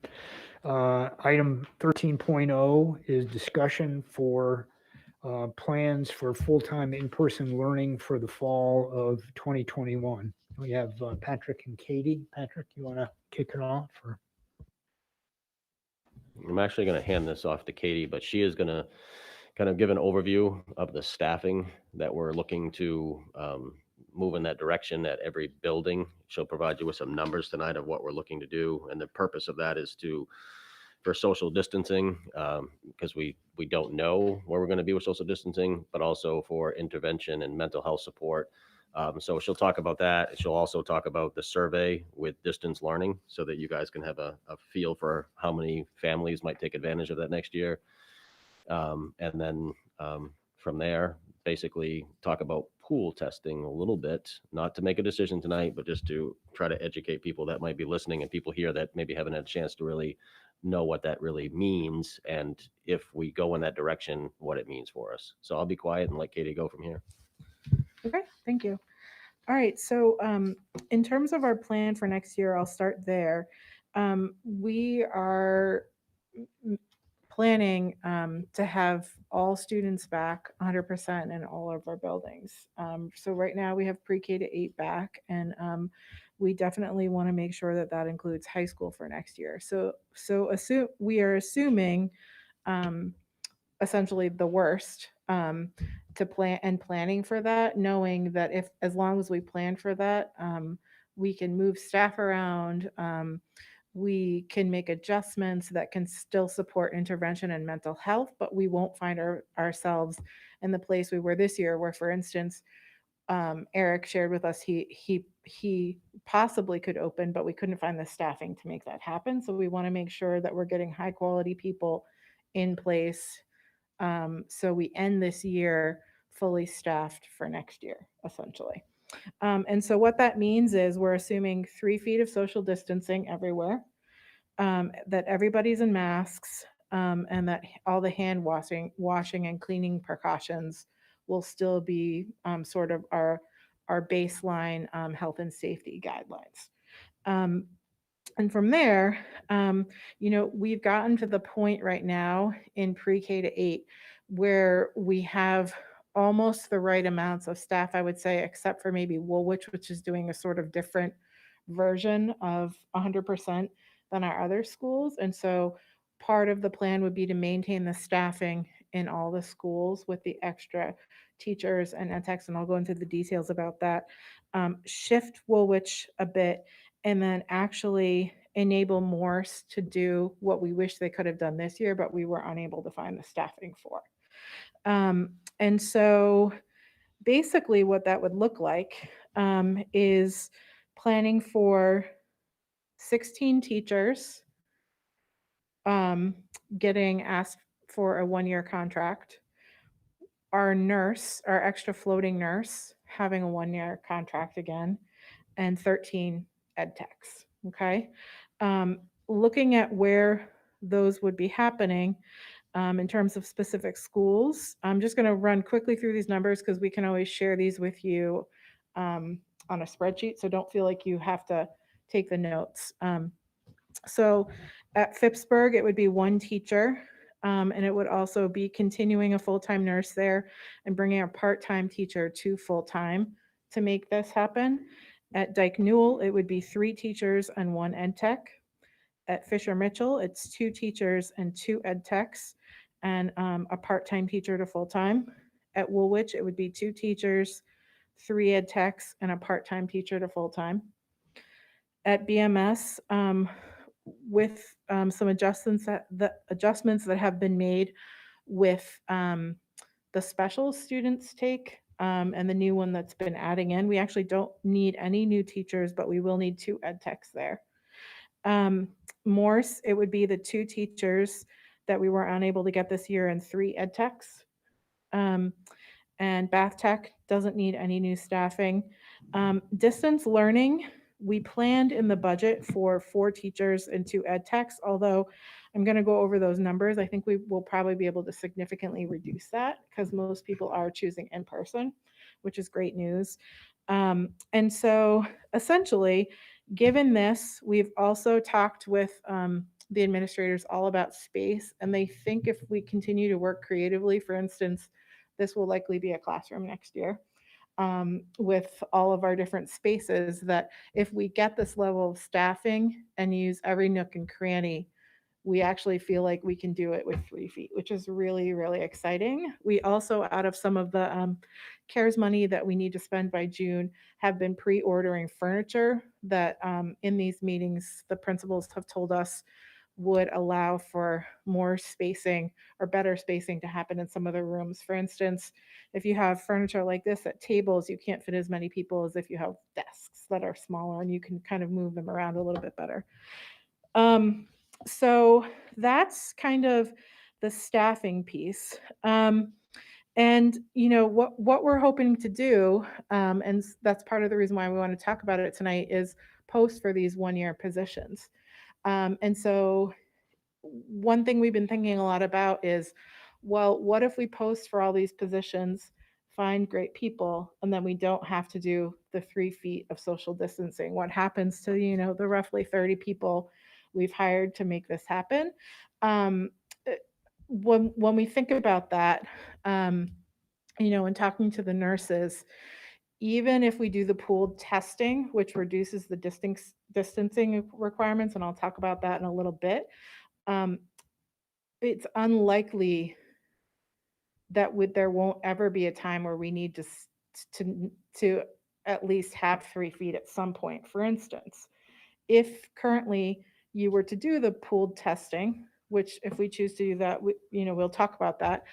Item 13.0 is discussion for plans for full-time in-person learning for the fall of 2021. We have Patrick and Katie. Patrick, you want to kick it off? Or? I'm actually going to hand this off to Katie, but she is going to kind of give an overview of the staffing that we're looking to move in that direction at every building. She'll provide you with some numbers tonight of what we're looking to do. And the purpose of that is for social distancing, because we don't know where we're going to be with social distancing, but also for intervention and mental health support. So she'll talk about that. She'll also talk about the survey with distance learning so that you guys can have a feel for how many families might take advantage of that next year. And then from there, basically talk about pool testing a little bit, not to make a decision tonight, but just to try to educate people that might be listening and people here that maybe haven't had a chance to really know what that really means. And if we go in that direction, what it means for us. So I'll be quiet and let Katie go from here. Okay, thank you. All right, so in terms of our plan for next year, I'll start there. We are planning to have all students back 100% in all of our buildings. So right now we have pre-K to 8 back, and we definitely want to make sure that that includes high school for next year. So we are assuming essentially the worst to planning for that, knowing that as long as we plan for that, we can move staff around. We can make adjustments that can still support intervention and mental health, but we won't find ourselves in the place we were this year, where, for instance, Eric shared with us he possibly could open, but we couldn't find the staffing to make that happen. So we want to make sure that we're getting high quality people in place, so we end this year fully staffed for next year, essentially. And so what that means is we're assuming 3 feet of social distancing everywhere, that everybody's in masks, and that all the hand washing and cleaning precautions will still be sort of our baseline health and safety guidelines. And from there, we've gotten to the point right now in pre-K to 8 where we have almost the right amounts of staff, I would say, except for maybe Woolwich, which is doing a sort of different version of 100% than our other schools. And so part of the plan would be to maintain the staffing in all the schools with the extra teachers and ed techs, and I'll go into the details about that. Shift Woolwich a bit, and then actually enable Morse to do what we wish they could have done this year, but we were unable to find the staffing for. And so basically what that would look like is planning for 16 teachers getting asked for a 1-year contract. Our nurse, our extra floating nurse, having a 1-year contract again, and 13 ed techs. Okay. Looking at where those would be happening in terms of specific schools, I'm just going to run quickly through these numbers because we can always share these with you on a spreadsheet. So don't feel like you have to take the notes. So at Phippsburg, it would be 1 teacher. And it would also be continuing a full-time nurse there and bringing a part-time teacher to full-time to make this happen. At Dyke Newell, it would be 3 teachers and 1 ed tech. At Fisher Mitchell, it's 2 teachers and 2 ed techs and a part-time teacher to full-time. At Woolwich, it would be 2 teachers, 3 ed techs, and a part-time teacher to full-time. At BMS, with some adjustments that have been made with the special students take and the new one that's been adding in. We actually don't need any new teachers, but we will need 2 ed techs there. Morse, it would be the 2 teachers that we were unable to get this year and 3 ed techs. And Bath Tech doesn't need any new staffing. Distance learning, we planned in the budget for 4 teachers and 2 ed techs, although I'm going to go over those numbers. I think we will probably be able to significantly reduce that because most people are choosing in person, which is great news. And so essentially, given this, we've also talked with the administrators all about space, and they think if we continue to work creatively, for instance, this will likely be a classroom next year with all of our different spaces, that if we get this level of staffing and use every nook and cranny, we actually feel like we can do it with 3 feet, which is really, really exciting. We also, out of some of the CARES money that we need to spend by June, have been pre-ordering furniture that in these meetings, the principals have told us would allow for more spacing or better spacing to happen in some of the rooms. For instance, if you have furniture like this at tables, you can't fit as many people as if you have desks that are smaller, and you can kind of move them around a little bit better. So that's kind of the staffing piece. And you know what we're hoping to do, and that's part of the reason why we want to talk about it tonight, is post for these 1-year positions. And so one thing we've been thinking a lot about is, well, what if we post for all these positions, find great people, and then we don't have to do the 3 feet of social distancing? What happens to, you know, the roughly 30 people we've hired to make this happen? When we think about that, you know, and talking to the nurses, even if we do the pooled testing, which reduces the distancing requirements, and I'll talk about that in a little bit, it's unlikely that there won't ever be a time where we need to at least have 3 feet at some point. For instance, if currently you were to do the pooled testing, which if we choose to do that, you know, we'll talk about that.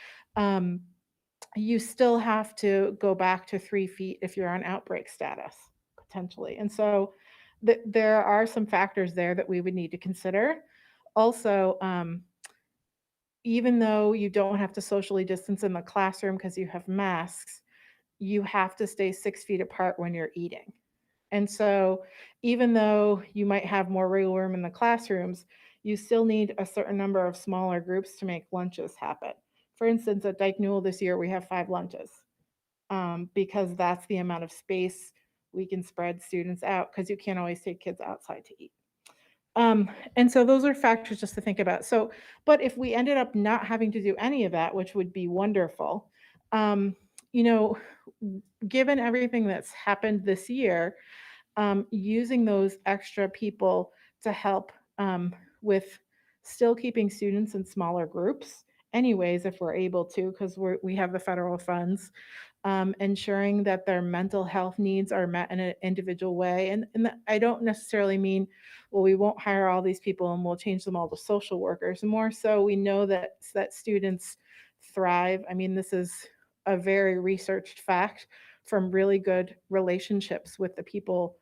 You still have to go back to 3 feet if you're on outbreak status, potentially. And so there are some factors there that we would need to consider. Also, even though you don't have to socially distance in the classroom because you have masks, you have to stay 6 feet apart when you're eating. And so even though you might have more wiggle room in the classrooms, you still need a certain number of smaller groups to make lunches happen. For instance, at Dyke Newell this year, we have 5 lunches because that's the amount of space we can spread students out, because you can't always take kids outside to eat. And so those are factors just to think about. So, but if we ended up not having to do any of that, which would be wonderful, you know, given everything that's happened this year, using those extra people to help with still keeping students in smaller groups anyways, if we're able to, because we have the federal funds, ensuring that their mental health needs are met in an individual way. And I don't necessarily mean, well, we won't hire all these people and we'll change them all to social workers. More so, we know that students thrive. I mean, this is a very researched fact from really good relationships with the people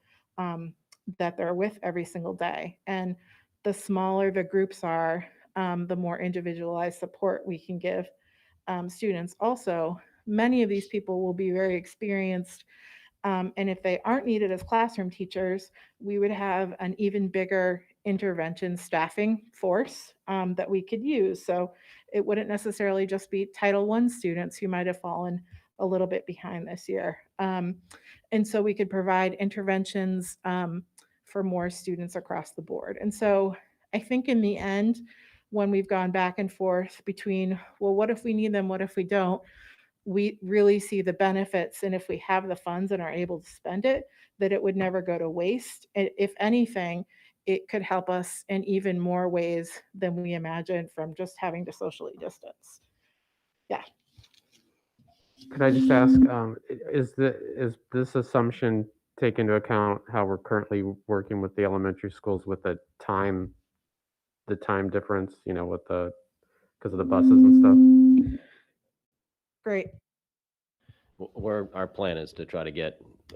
that they're with every single day. And the smaller the groups are, the more individualized support we can give students. Also, many of these people will be very experienced. And if they aren't needed as classroom teachers, we would have an even bigger intervention staffing force that we could use. So it wouldn't necessarily just be Title I students who might have fallen a little bit behind this year. And so we could provide interventions for more students across the board. And so I think in the end, when we've gone back and forth between, well, what if we need them? What if we don't? We really see the benefits. And if we have the funds and are able to spend it, that it would never go to waste. If anything, it could help us in even more ways than we imagined from just having to socially distance. Yeah. Could I just ask, is this assumption take into account how we're currently working with the elementary schools with the time difference, with because of the buses and stuff? Great. Our plan is to try to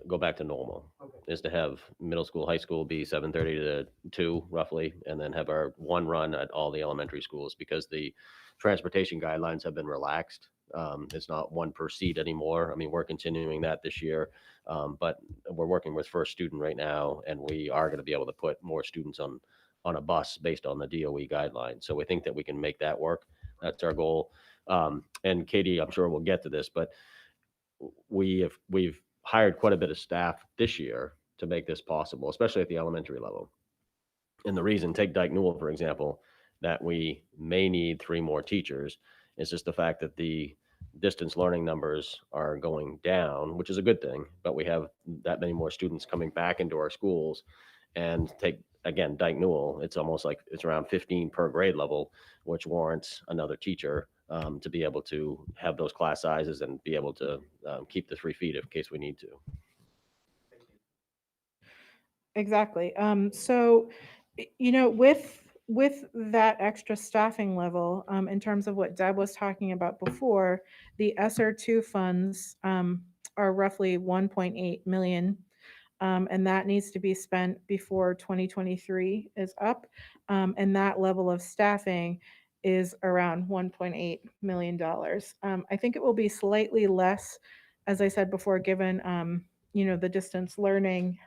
go back to normal. Is to have middle school, high school be 7:30 to 2 roughly, and then have our one run at all the elementary schools, because the transportation guidelines have been relaxed. It's not one per seat anymore. I mean, we're continuing that this year, but we're working with First Student right now, and we are going to be able to put more students on a bus based on the DOE guidelines. So we think that we can make that work. That's our goal. And Katie, I'm sure we'll get to this, but we've hired quite a bit of staff this year to make this possible, especially at the elementary level. And the reason, take Dyke Newell, for example, that we may need 3 more teachers is just the fact that the distance learning numbers are going down, which is a good thing, but we have that many more students coming back into our schools. And take, again, Dyke Newell, it's almost like it's around 15 per grade level, which warrants another teacher to be able to have those class sizes and be able to keep the 3 feet in case we need to. Exactly. So, with that extra staffing level, in terms of what Deb was talking about before, the SR2 funds are roughly 1.8 million. And that needs to be spent before 2023 is up. And that level of staffing is around $1.8 million. I think it will be slightly less, as I said before, given the distance learning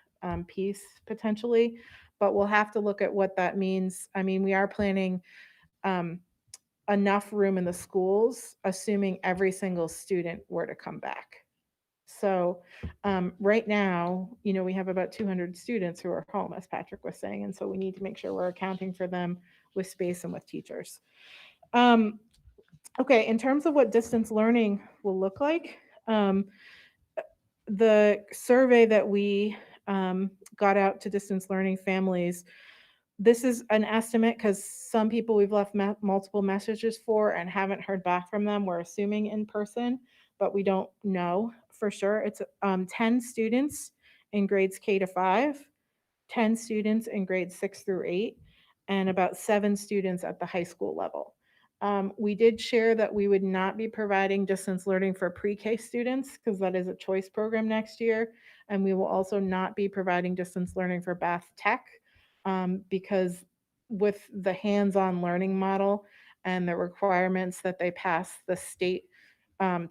piece potentially, but we'll have to look at what that means. I mean, we are planning enough room in the schools, assuming every single student were to come back. So right now, we have about 200 students who are home, as Patrick was saying, and so we need to make sure we're accounting for them with space and with teachers. Okay, in terms of what distance learning will look like, the survey that we got out to distance learning families, this is an estimate because some people we've left multiple messages for and haven't heard back from them. We're assuming in person, but we don't know for sure. It's 10 students in grades K to 5, 10 students in grades 6 through 8, and about 7 students at the high school level. We did share that we would not be providing distance learning for pre-K students because that is a choice program next year. And we will also not be providing distance learning for Bath Tech because with the hands-on learning model and the requirements that they pass the state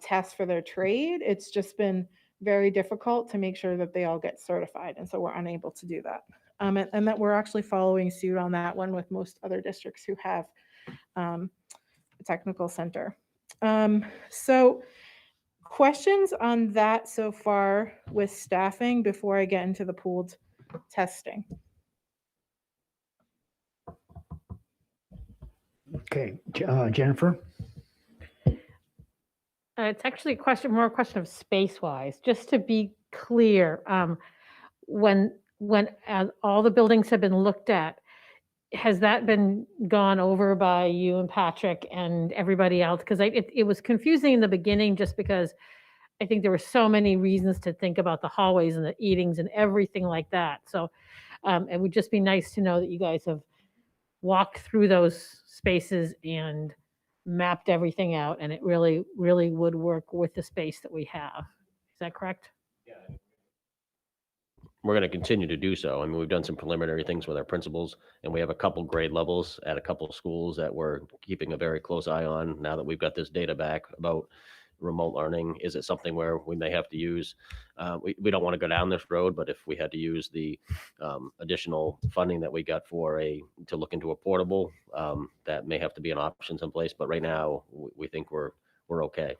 test for their trade, it's just been very difficult to make sure that they all get certified. And so we're unable to do that. And that we're actually following suit on that one with most other districts who have a technical center. So questions on that so far with staffing before I get into the pooled testing? Okay, Jennifer? It's actually more a question of space-wise, just to be clear. When all the buildings have been looked at, has that been gone over by you and Patrick and everybody else? Because it was confusing in the beginning just because I think there were so many reasons to think about the hallways and the eatings and everything like that. So it would just be nice to know that you guys have walked through those spaces and mapped everything out, and it really, really would work with the space that we have. Is that correct? We're going to continue to do so. I mean, we've done some preliminary things with our principals, and we have a couple grade levels at a couple of schools that we're keeping a very close eye on now that we've got this data back about remote learning. Is it something where we may have to use, we don't want to go down this road, but if we had to use the additional funding that we got to look into a portable, that may have to be an option someplace. But right now, we think we're okay.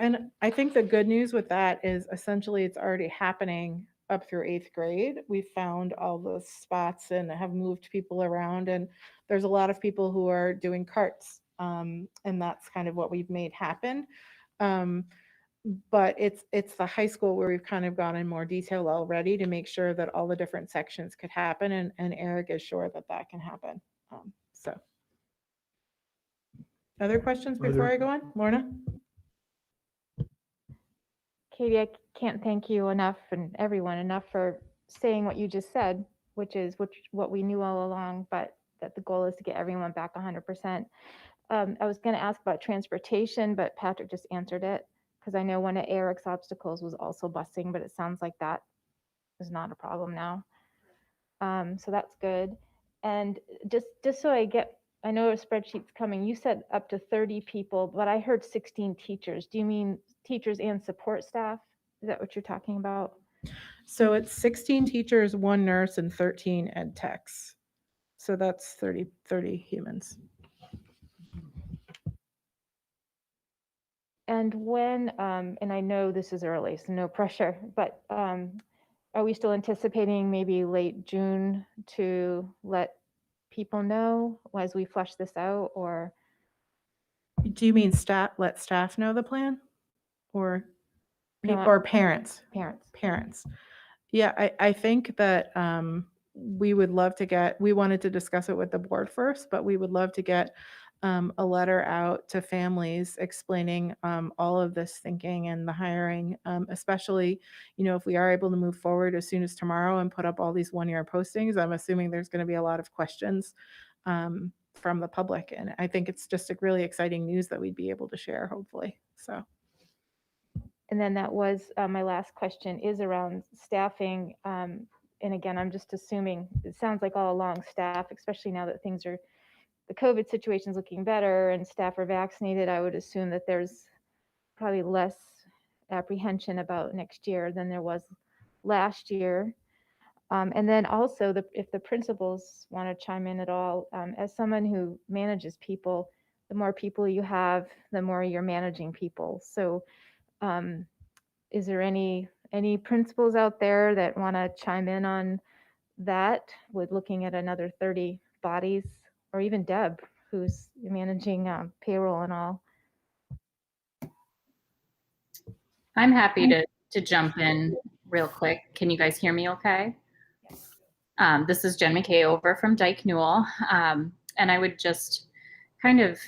And I think the good news with that is essentially it's already happening up through 8th grade. We found all the spots and have moved people around, and there's a lot of people who are doing carts, and that's kind of what we've made happen. But it's the high school where we've kind of gone in more detail already to make sure that all the different sections could happen, and Eric is sure that that can happen. So, other questions before I go on, Lorna? Katie, I can't thank you enough and everyone enough for saying what you just said, which is what we knew all along, but that the goal is to get everyone back 100%. I was going to ask about transportation, but Patrick just answered it, because I know one of Eric's obstacles was also busing, but it sounds like that is not a problem now. So that's good. And just so I know a spreadsheet's coming. You said up to 30 people, but I heard 16 teachers. Do you mean teachers and support staff? Is that what you're talking about? So it's 16 teachers, 1 nurse, and 13 ed techs. So that's 30 humans. And when, and I know this is early, so no pressure, but are we still anticipating maybe late June to let people know as we flush this out, or? Do you mean let staff know the plan, or No, or parents? Parents. Yeah, I think that we would love to we wanted to discuss it with the board first, but we would love to get a letter out to families explaining all of this thinking and the hiring, especially, if we are able to move forward as soon as tomorrow and put up all these one-year postings. I'm assuming there's going to be a lot of questions from the public, and I think it's just a really exciting news that we'd be able to share, hopefully. So. And then that was my last question is around staffing. And again, I'm just assuming, it sounds like all along staff, especially now that the COVID situation is looking better and staff are vaccinated, I would assume that there's probably less apprehension about next year than there was last year. And then also, if the principals want to chime in at all, as someone who manages people, the more people you have, the more you're managing people. So is there any principals out there that want to chime in on that with looking at another 30 bodies, or even Deb, who's managing payroll and all? I'm happy to jump in real quick. Can you guys hear me okay? This is Jen Mckay over from Dyke Newell. And I would just kind of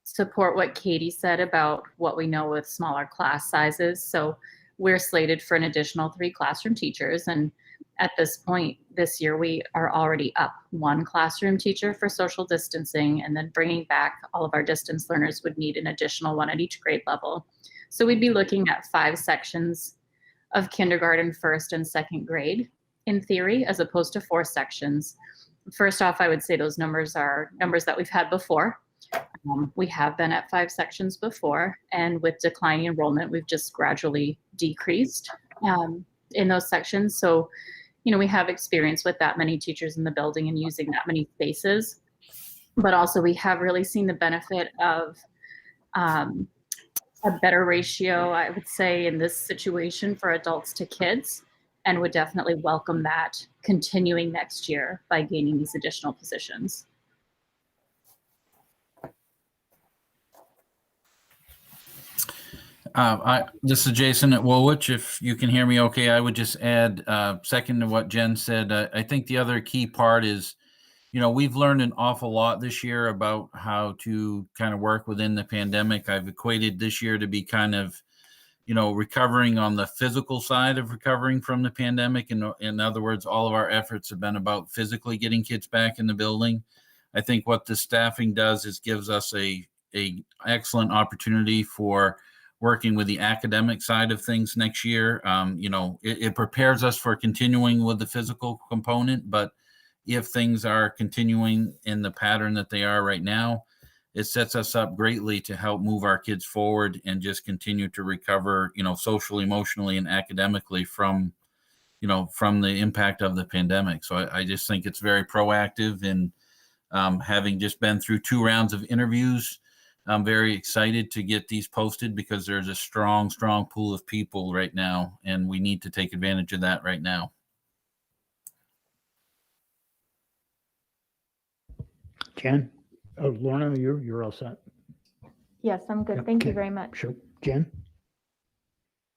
support what Katie said about what we know with smaller class sizes. So we're slated for an additional 3 classroom teachers. And at this point this year, we are already up 1 classroom teacher for social distancing, and then bringing back all of our distance learners would need an additional 1 at each grade level. So we'd be looking at 5 sections of kindergarten, 1st and 2nd grade in theory, as opposed to 4 sections. First off, I would say those numbers are numbers that we've had before. We have been at 5 sections before, and with declining enrollment, we've just gradually decreased in those sections. So, we have experience with that many teachers in the building and using that many spaces, but also we have really seen the benefit of a better ratio, I would say, in this situation for adults to kids, and would definitely welcome that continuing next year by gaining these additional positions. This is Jason at Woolwich. If you can hear me okay, I would just add, second to what Jen said, I think the other key part is, we've learned an awful lot this year about how to kind of work within the pandemic. I've equated this year to be kind of, recovering on the physical side of recovering from the pandemic. In other words, all of our efforts have been about physically getting kids back in the building. I think what the staffing does is gives us a excellent opportunity for working with the academic side of things next year. It prepares us for continuing with the physical component, but if things are continuing in the pattern that they are right now, it sets us up greatly to help move our kids forward and just continue to recover, socially, emotionally, and academically from the impact of the pandemic. So I just think it's very proactive, and having just been through 2 rounds of interviews, I'm very excited to get these posted because there's a strong pool of people right now, and we need to take advantage of that right now. Jen? Oh, Lorna, you're all set. Yes, I'm good. Yep, Thank you okay. very much. Sure. Jen?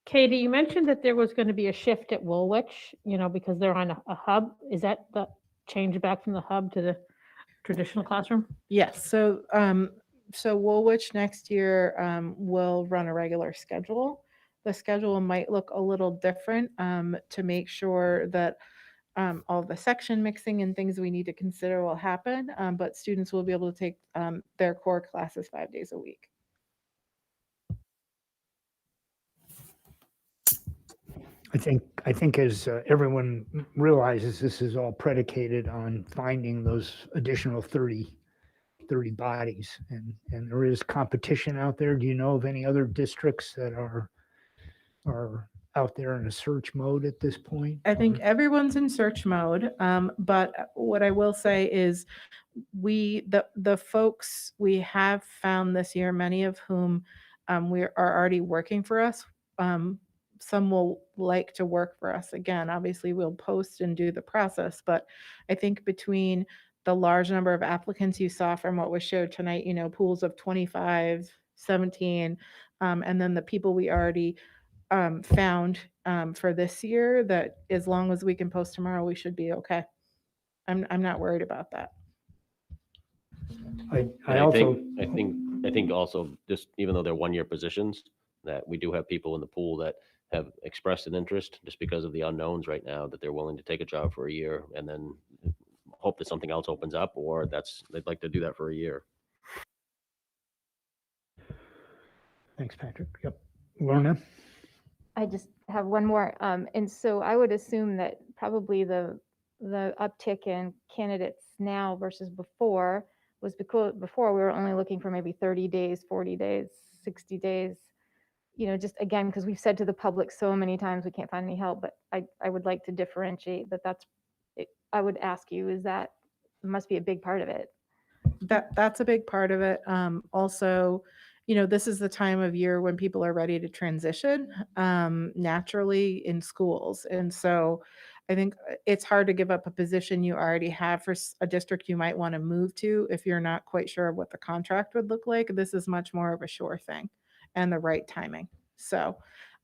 Katie, you mentioned that there was going to be a shift at Woolwich, because they're on a hub. Is that the change back from the hub to the traditional classroom? Yes. So Woolwich next year will run a regular schedule. The schedule might look a little different to make sure that all the section mixing and things we need to consider will happen, but students will be able to take their core classes 5 days a week. I think as everyone realizes, this is all predicated on finding those additional 30 bodies, and there is competition out there. Do you know of any other districts that are out there in a search mode at this point? I think everyone's in search mode, but what I will say is the folks we have found this year, many of whom we are already working for us, some will like to work for us again. Obviously, we'll post and do the process, but I think between the large number of applicants you saw from what was showed tonight, pools of 25, 17, and then the people we already found for this year, that as long as we can post tomorrow, we should be okay. I'm not worried about that. I think also, just even though they're 1-year positions, that we do have people in the pool that have expressed an interest just because of the unknowns right now, that they're willing to take a job for a year and then hope that something else opens up, or they'd like to do that for a year. Thanks, Patrick. Yep. Lorna? I just have one more. And so I would assume that probably the uptick in candidates now versus before was because before we were only looking for maybe 30 days, 40 days, 60 days, just again, because we've said to the public so many times we can't find any help, but I would like to differentiate that's it. I would ask you, is that must be a big part of it? That's a big part of it. Also, this is the time of year when people are ready to transition naturally in schools. And so I think it's hard to give up a position you already have for a district you might want to move to if you're not quite sure of what the contract would look like. This is much more of a sure thing and the right timing. So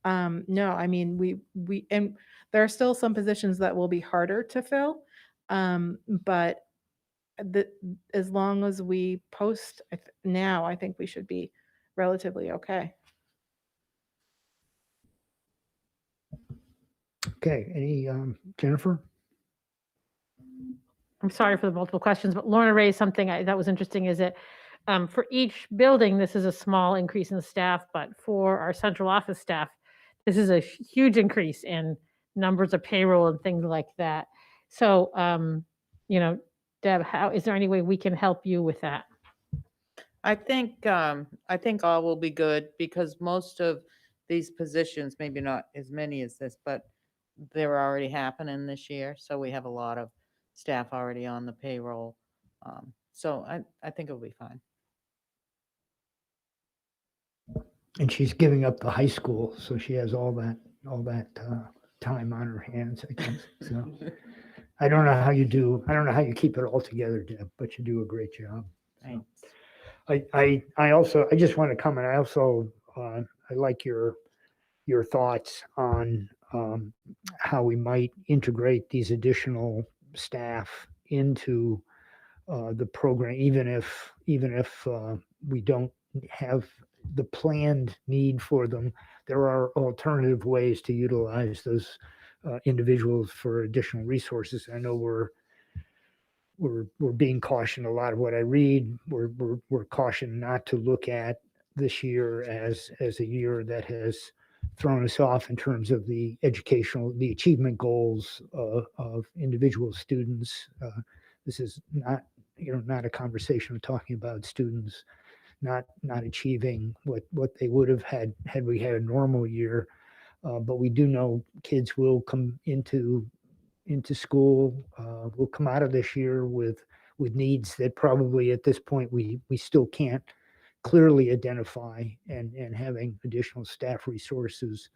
no, I mean, we and there are still some positions that will be harder to fill, but as long as we post now, I think we should be relatively okay. Okay. Any Jennifer? I'm sorry for the multiple questions, but Lorna raised something that was interesting, is that for each building, this is a small increase in staff, but for our central office staff, this is a huge increase in numbers of payroll and things like that. So, Deb, is there any way we can help you with that? I think all will be good, because most of these positions, maybe not as many as this, but they're already happening this year. So we have a lot of staff already on the payroll. So I think it'll be fine. And she's giving up the high school, so she has all that time on her hands, I guess. So I don't know how you do. I don't know how you keep it all together, Deb, but you do a great job. Thanks. I just want to comment. I also I like your thoughts on how we might integrate these additional staff into the program, even if we don't have the planned need for them. There are alternative ways to utilize those individuals for additional resources. I know we're being cautioned. A lot of what I read, we're cautioned not to look at this year as a year that has thrown us off in terms of the achievement goals of individual students. This is not not a conversation of talking about students not achieving what they would have had we had a normal year. But we do know kids will come into school, will come out of this year with needs that probably at this point we still can't clearly identify, and having additional staff resources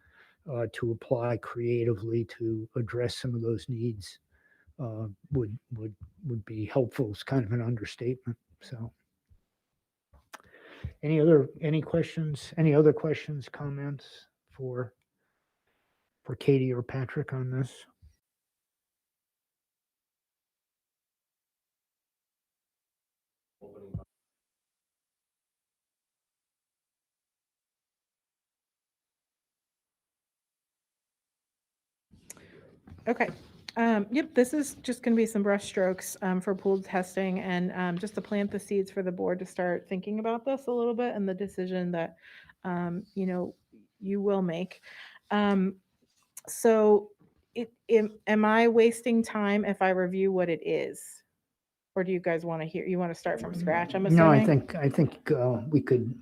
to apply creatively to address some of those needs would be helpful. It's kind of an understatement. So any questions, any other questions, comments for Katie or Patrick on this? Okay. Yep, this is just going to be some brush strokes for pooled testing, and just to plant the seeds for the board to start thinking about this a little bit and the decision that you will make. So am I wasting time if I review what it is? Or do you guys want to you want to start from scratch, I'm assuming? No, I think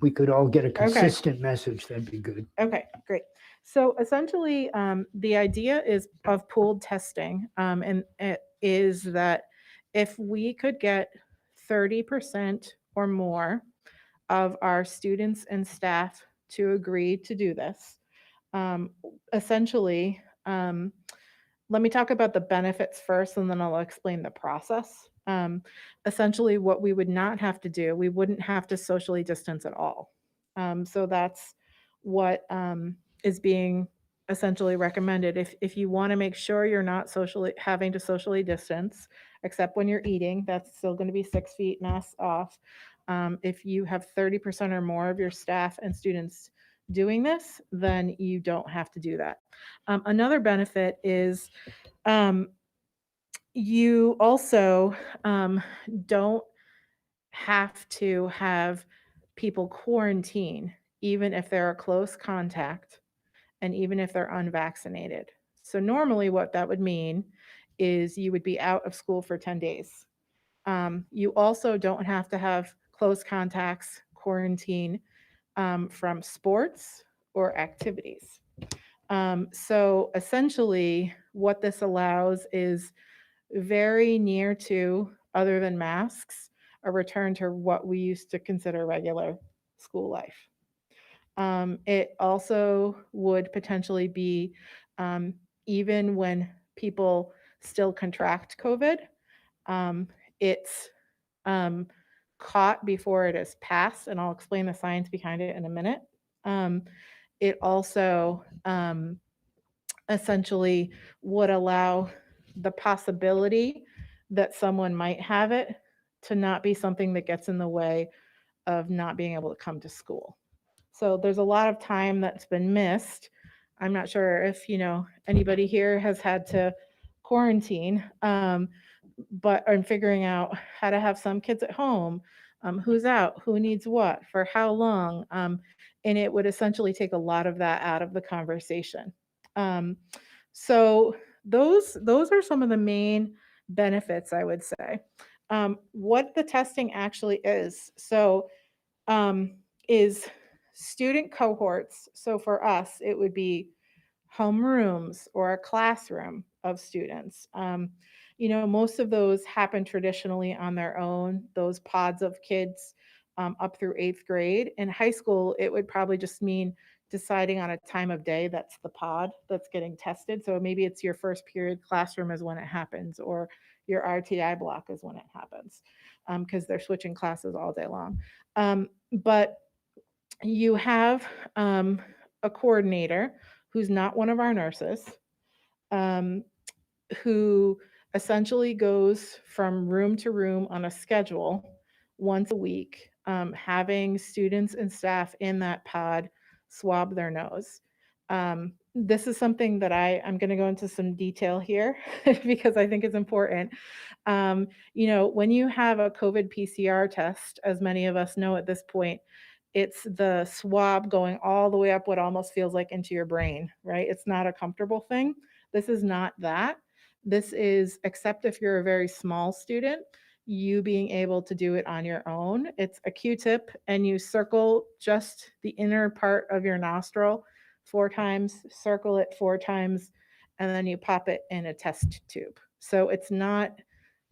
we could all get a consistent message. That'd be good. Okay, great. So essentially, the idea is of pooled testing, and it is that if we could get 30% or more of our students and staff to agree to do this, essentially, let me talk about the benefits first, and then I'll explain the process. Essentially, what we would not have to do, we wouldn't have to socially distance at all. So that's what is being essentially recommended. If you want to make sure you're not having to socially distance, except when you're eating, that's still going to be 6 feet masks off. If you have 30% or more of your staff and students doing this, then you don't have to do that. Another benefit is you also don't have to have people quarantine, even if they're a close contact and even if they're unvaccinated. So normally what that would mean is you would be out of school for 10 days. You also don't have to have close contacts quarantine from sports or activities. So essentially what this allows is very near to, other than masks, a return to what we used to consider regular school life. It also would potentially be, even when people still contract COVID, it's caught before it is passed, and I'll explain the science behind it in a minute. It also essentially would allow the possibility that someone might have it to not be something that gets in the way of not being able to come to school. So there's a lot of time that's been missed. I'm not sure if anybody here has had to quarantine, but I'm figuring out how to have some kids at home, who's out, who needs what, for how long, and it would essentially take a lot of that out of the conversation. So those are some of the main benefits, I would say. What the testing actually is, so is student cohorts. So for us, it would be homerooms or a classroom of students. Most of those happen traditionally on their own, those pods of kids up through 8th grade. In high school, it would probably just mean deciding on a time of day that's the pod that's getting tested. So maybe it's your first period classroom is when it happens, or your RTI block is when it happens, because they're switching classes all day long. But you have a coordinator who's not one of our nurses, who essentially goes from room to room on a schedule once a week, having students and staff in that pod swab their nose. This is something that I'm going to go into some detail here because I think it's important. When you have a COVID PCR test, as many of us know at this point, it's the swab going all the way up what almost feels like into your brain, right? It's not a comfortable thing. This is not that. This is, except if you're a very small student, you being able to do it on your own. It's a Q-tip and you circle just the inner part of your nostril 4 times, circle it 4 times, and then you pop it in a test tube. So it's not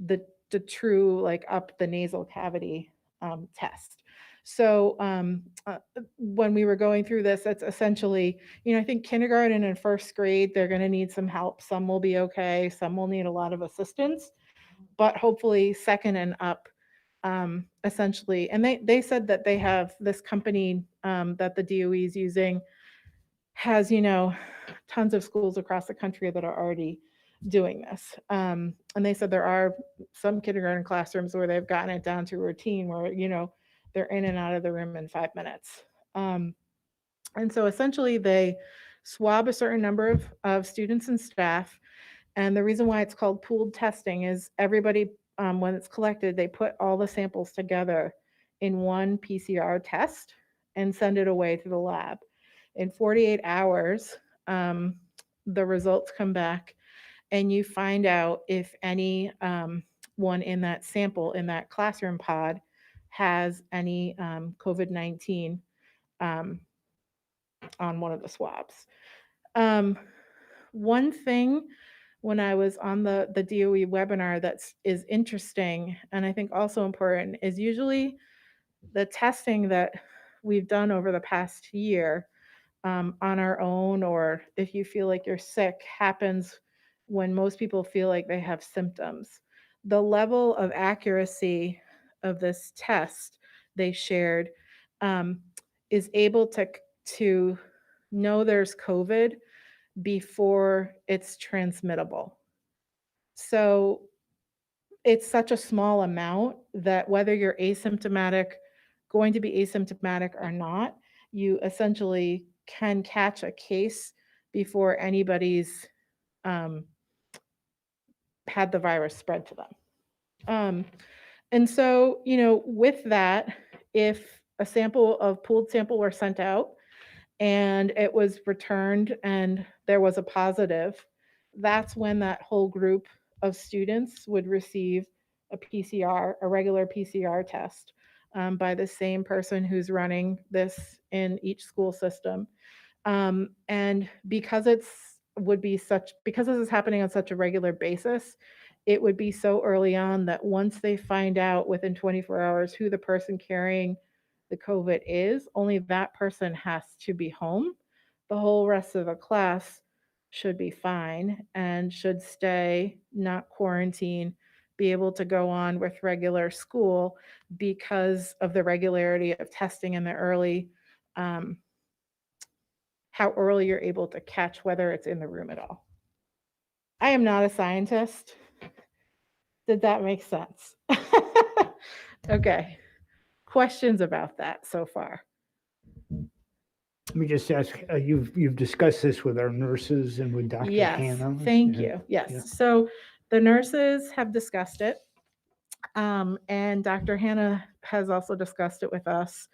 the true like up the nasal cavity test. So when we were going through this, it's essentially, I think kindergarten and first grade, they're going to need some help. Some will be okay. Some will need a lot of assistance, but hopefully second and up, essentially. And they said that they have this company that the DOE is using has, tons of schools across the country that are already doing this. And they said there are some kindergarten classrooms where they've gotten it down to a routine where, they're in and out of the room in 5 minutes. And so essentially they swab a certain number of students and staff. And the reason why it's called pooled testing is everybody, when it's collected, they put all the samples together in one PCR test and send it away to the lab. In 48 hours, the results come back and you find out if any one in that sample, in that classroom pod, has any COVID-19 on one of the swabs. One thing when I was on the DOE webinar that is interesting and I think also important is usually the testing that we've done over the past year on our own, or if you feel like you're sick, happens when most people feel like they have symptoms. The level of accuracy of this test they shared is able to know there's COVID before it's transmittable. So it's such a small amount that whether you're asymptomatic, going to be asymptomatic or not, you essentially can catch a case before anybody's had the virus spread to them. And so, with that, if a pooled sample were sent out and it was returned and there was a positive, that's when that whole group of students would receive a regular PCR test by the same person who's running this in each school system. And because this is happening on such a regular basis, it would be so early on that once they find out within 24 hours who the person carrying the COVID is, only that person has to be home. The whole rest of the class should be fine and should stay, not quarantine, be able to go on with regular school because of the regularity of testing and the early, how early you're able to catch whether it's in the room at all. I am not a scientist. Did that make sense? Okay. Questions about that so far? Let me just ask, you've discussed this with our nurses and with Dr. Yes, Hannah? thank Yeah. you. Yes. Yeah. So the nurses have discussed it. And Dr. Hannah has also discussed it with us.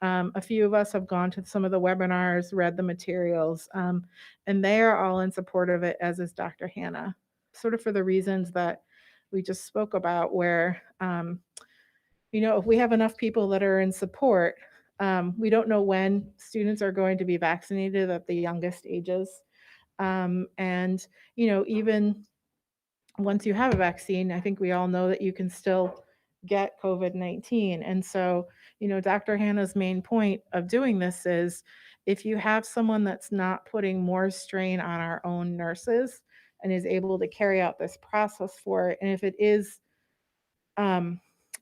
A few of us have gone to some of the webinars, read the materials, and they are all in support of it, as is Dr. Hannah, sort of for the reasons that we just spoke about, where, if we have enough people that are in support, we don't know when students are going to be vaccinated at the youngest ages. And, even once you have a vaccine, I think we all know that you can still get COVID-19. And so, Dr. Hannah's main point of doing this is if you have someone that's not putting more strain on our own nurses and is able to carry out this process for it, and if it is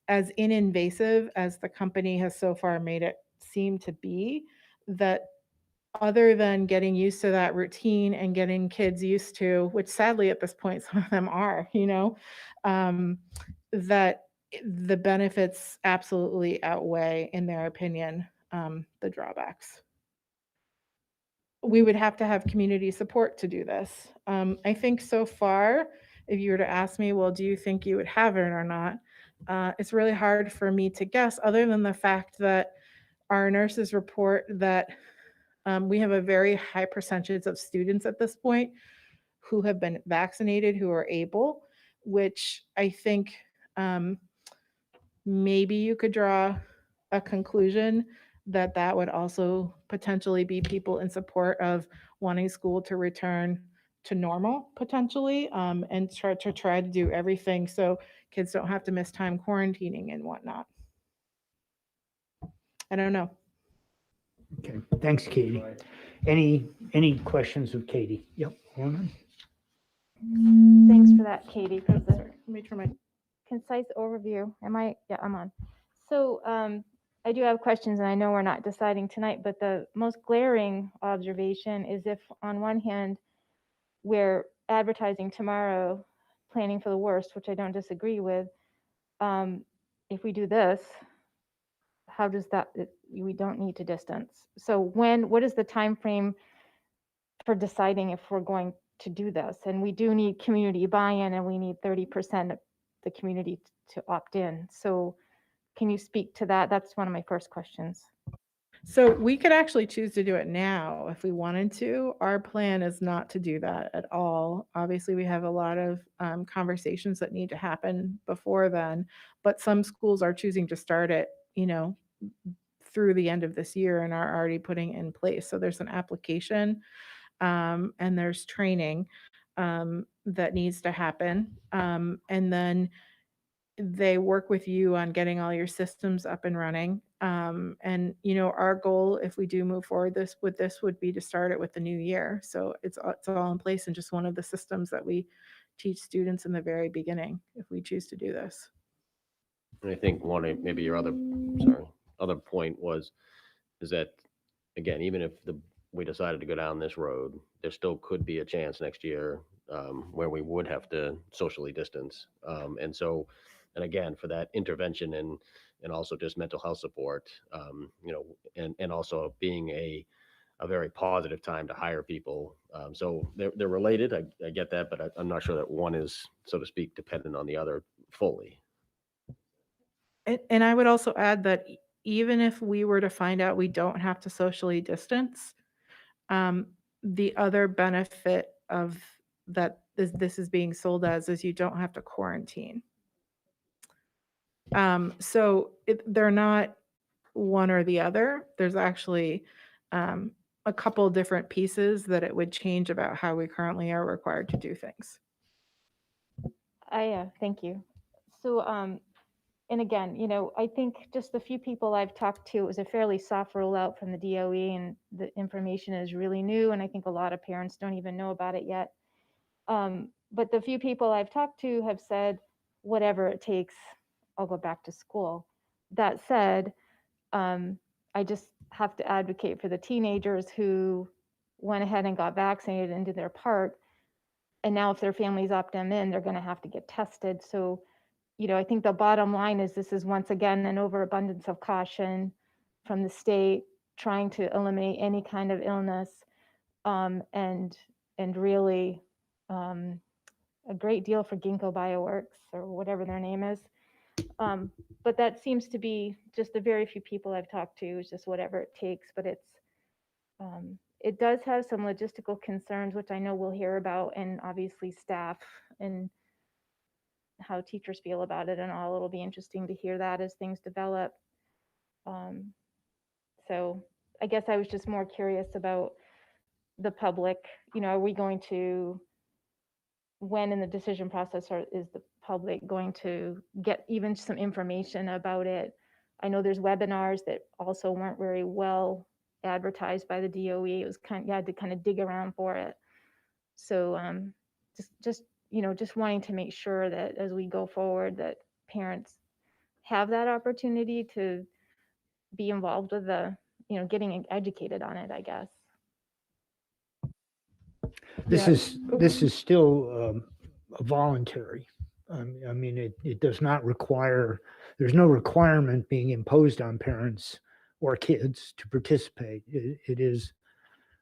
as invasive as the company has so far made it seem to be, that other than getting used to that routine and getting kids used to, which sadly at this point some of them are, that the benefits absolutely outweigh, in their opinion, the drawbacks. We would have to have community support to do this. I think so far, if you were to ask me, well, do you think you would have it or not? It's really hard for me to guess, other than the fact that our nurses report that we have a very high percentage of students at this point who have been vaccinated, who are able, which I think maybe you could draw a conclusion that that would also potentially be people in support of wanting school to return to normal potentially, and try to do everything so kids don't have to miss time quarantining and whatnot. I don't know. Okay, thanks, Katie. Any questions of Katie? Yep. Lauren? Thanks for that, Katie, for the Let me try my. concise overview. Yeah, I'm on. So I do have questions, and I know we're not deciding tonight, but the most glaring observation is if on one hand, we're advertising tomorrow, planning for the worst, which I don't disagree with. If we do this, how does that, we don't need to distance. So what is the time frame for deciding if we're going to do this? And we do need community buy-in, and we need 30% of the community to opt in. So can you speak to that? That's one of my first questions. So we could actually choose to do it now if we wanted to. Our plan is not to do that at all. Obviously, we have a lot of conversations that need to happen before then, but some schools are choosing to start it, through the end of this year and are already putting in place. So there's an application and there's training that needs to happen. And then they work with you on getting all your systems up and running. And our goal, if we do move forward this would be to start it with the new year. So it's all in place and just one of the systems that we teach students in the very beginning, if we choose to do this. And I think maybe your other point is that, again, even if we decided to go down this road, there still could be a chance next year where we would have to socially distance. And again, for that intervention and also just mental health support, and also being a very positive time to hire people. So they're related. I get that, but I'm not sure that one is, so to speak, dependent on the other fully. And I would also add that even if we were to find out we don't have to socially distance, the other benefit of that this is being sold as is you don't have to quarantine. So they're not one or the other. There's actually a couple different pieces that it would change about how we currently are required to do things. Thank you. So, and again, I think just the few people I've talked to, it was a fairly soft rollout from the DOE, and the information is really new, and I think a lot of parents don't even know about it yet. But the few people I've talked to have said, whatever it takes, I'll go back to school. That said, I just have to advocate for the teenagers who went ahead and got vaccinated and did their part. And now if their families opt them in, they're going to have to get tested. So, I think the bottom line is this is once again an overabundance of caution from the state trying to eliminate any kind of illness, and really a great deal for Ginkgo Bioworks or whatever their name is. But that seems to be just the very few people I've talked to, is just whatever it takes. But it does have some logistical concerns, which I know we'll hear about, and obviously staff and how teachers feel about it and all. It'll be interesting to hear that as things develop. So I guess I was just more curious about the public. Are we going to, when in the decision process, is the public going to get even some information about it? I know there's webinars that also weren't very well advertised by the DOE. It was you had to kind of dig around for it. So just wanting to make sure that as we go forward, that parents have that opportunity to be involved with the getting educated on it, I guess. This Yeah. is still voluntary. I mean, it does not require, there's no requirement being imposed on parents or kids to participate. It is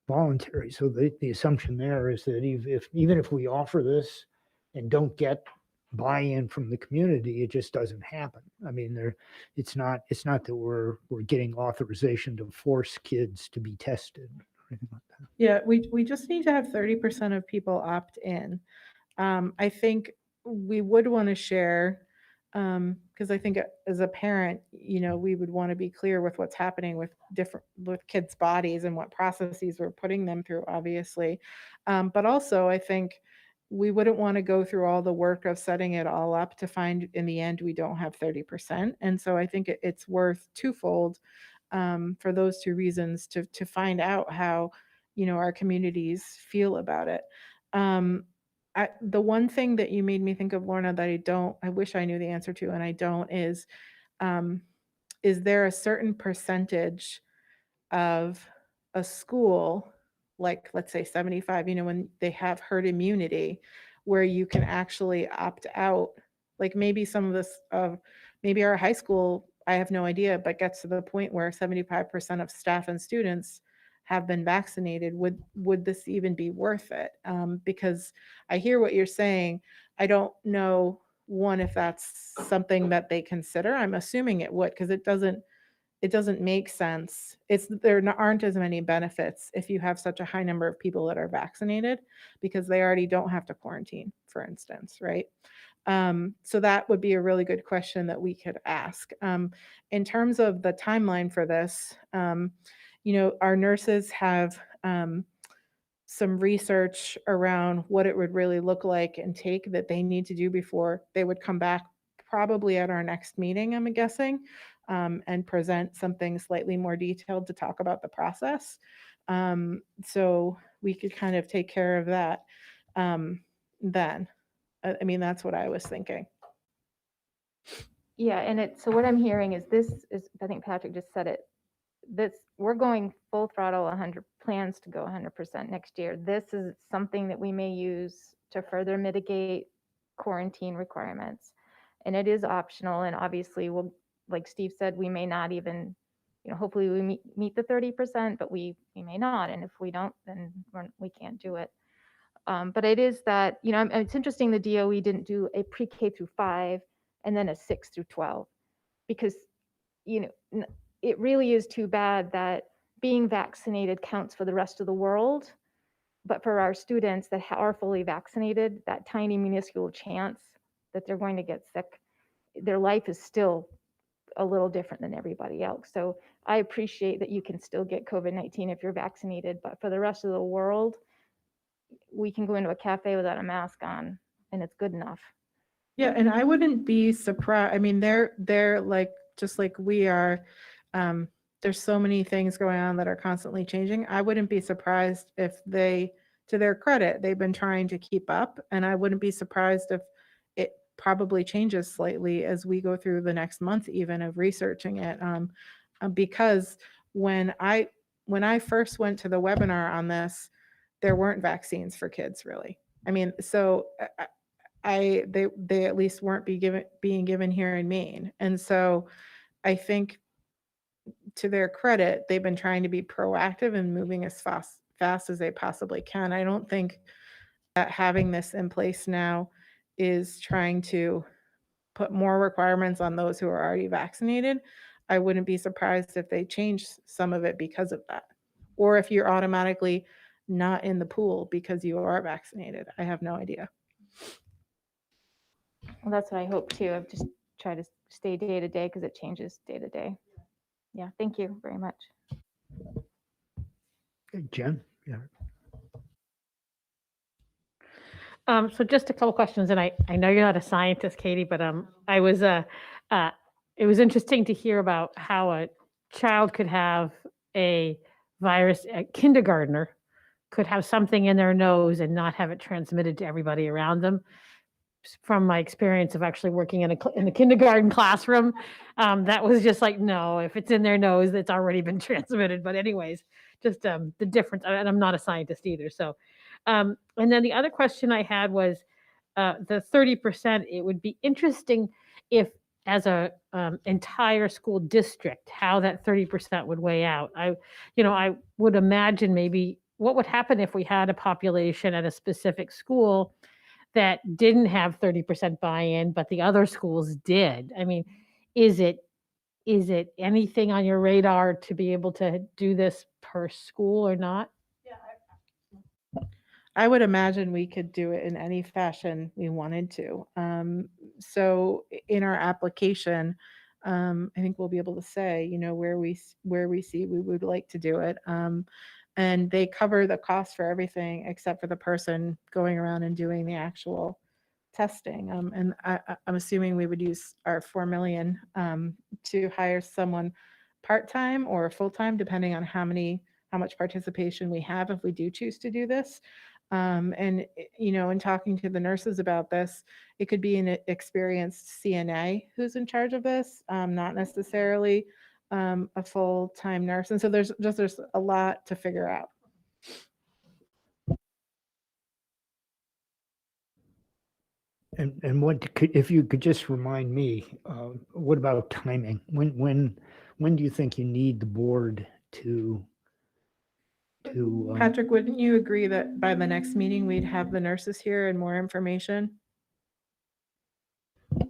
voluntary. So the assumption there is that even if we offer this and don't get buy-in from the community, it just doesn't happen. I mean, it's not that we're getting authorization to force kids to be tested or anything like that. Yeah, we just need to have 30% of people opt in. I think we would want to share, because I think as a parent, we would want to be clear with what's happening with kids' bodies and what processes we're putting them through, obviously. But also, I think we wouldn't want to go through all the work of setting it all up to find in the end we don't have 30%. And so I think it's worth twofold, for those two reasons, to find out how our communities feel about it. The one thing that you made me think of, Lorna, that I wish I knew the answer to, and I don't, is there a certain percentage of a school, like let's say 75, when they have herd immunity, where you can actually opt out? Like maybe some of this, maybe our high school, I have no idea, but gets to the point where 75% of staff and students have been vaccinated. Would this even be worth it? Because I hear what you're saying. I don't know, one, if that's something that they consider. I'm assuming it would, because it doesn't make sense. There aren't as many benefits if you have such a high number of people that are vaccinated, because they already don't have to quarantine, for instance, right? So that would be a really good question that we could ask. In terms of the timeline for this, our nurses have some research around what it would really look like and take that they need to do before they would come back, probably at our next meeting, I'm guessing, and present something slightly more detailed to talk about the process. So we could kind of take care of that then. I mean, that's what I was thinking. Yeah, and so what I'm hearing is I think Patrick just said it, we're going full throttle, 100 plans to go 100% next year. This is something that we may use to further mitigate quarantine requirements. And it is optional. And obviously, like Steve said, we may not even, hopefully we meet the 30%, but we may not. And if we don't, then we can't do it. But it is that, it's interesting the DOE didn't do a pre-K through 5 and then a 6 through 12, because, it really is too bad that being vaccinated counts for the rest of the world. But for our students that are fully vaccinated, that tiny minuscule chance that they're going to get sick, their life is still a little different than everybody else. So I appreciate that you can still get COVID-19 if you're vaccinated, but for the rest of the world, we can go into a cafe without a mask on and it's good enough. Yeah, and I wouldn't be surprised. I mean, they're like, just like we are, there's so many things going on that are constantly changing. I wouldn't be surprised if to their credit, they've been trying to keep up, and I wouldn't be surprised if it probably changes slightly as we go through the next month even of researching it. Because when I first went to the webinar on this, there weren't vaccines for kids, really. I mean, so they at least weren't being given here in Maine. And so I think, to their credit, they've been trying to be proactive and moving as fast as they possibly can. I don't think that having this in place now is trying to put more requirements on those who are already vaccinated. I wouldn't be surprised if they change some of it because of that, or if you're automatically not in the pool because you are vaccinated. I have no idea. Well, that's what I hope too. I've just tried to stay day to day because it changes day to day. Yeah, thank you very much. Okay, Jen? Yeah. So just a couple questions, and I know you're not a scientist, Katie, but it was interesting to hear about how a child could have a virus, a kindergartner could have something in their nose and not have it transmitted to everybody around them. from my experience of actually working in in the kindergarten classroom, that was just like, no, if it's in their nose, it's already been transmitted. But anyways, just the difference, and I'm not a scientist either. So, and then the other question I had was the 30%. It would be interesting if, as a entire school district, how that 30% would weigh out. I would imagine maybe what would happen if we had a population at a specific school that didn't have 30% buy-in, but the other schools did. I mean, is it anything on your radar to be able to do this per school or not? I would imagine we could do it in any fashion we wanted to. So in our application, I think we'll be able to say, where we see we would like to do it. And they cover the cost for everything except for the person going around and doing the actual testing. And I'm assuming we would use our 4 million to hire someone part-time or full-time, depending on how much participation we have if we do choose to do this. And in talking to the nurses about this, it could be an experienced CNA who's in charge of this, not necessarily a full-time nurse. And so there's a lot to figure out. And if you could just remind me, what about timing? When do you think you need the board to Patrick, wouldn't you agree that by the next meeting, we'd have the nurses here and more information?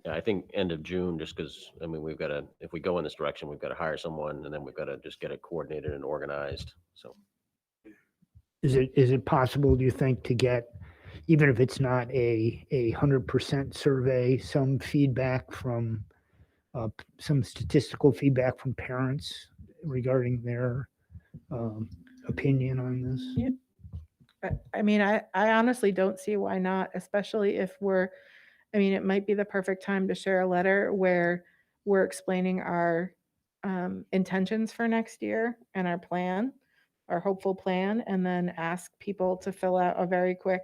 Yeah, I think end of June, just because, I mean, if we go in this direction, we've got to hire someone, and then we've got to just get it coordinated and organized, so. Is it possible, do you think, to get, even if it's not a 100% survey, some feedback from, some statistical feedback from parents regarding their opinion on this? Yeah. I mean, I honestly don't see why not, especially if it might be the perfect time to share a letter where we're explaining our intentions for next year and our plan, our hopeful plan, and then ask people to fill out a very quick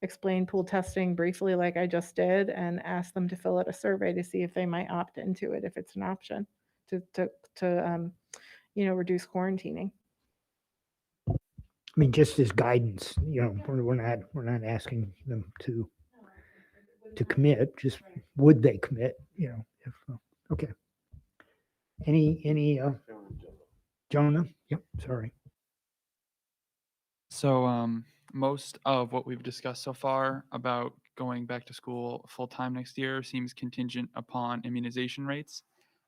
explain pool testing briefly like I just did, and ask them to fill out a survey to see if they might opt into it if it's an option to reduce quarantining. I mean, just as guidance, we're not asking them to commit, just would they commit, if, okay. Any, Jonah? Yep, sorry. So most of what we've discussed so far about going back to school full-time next year seems contingent upon immunization rates.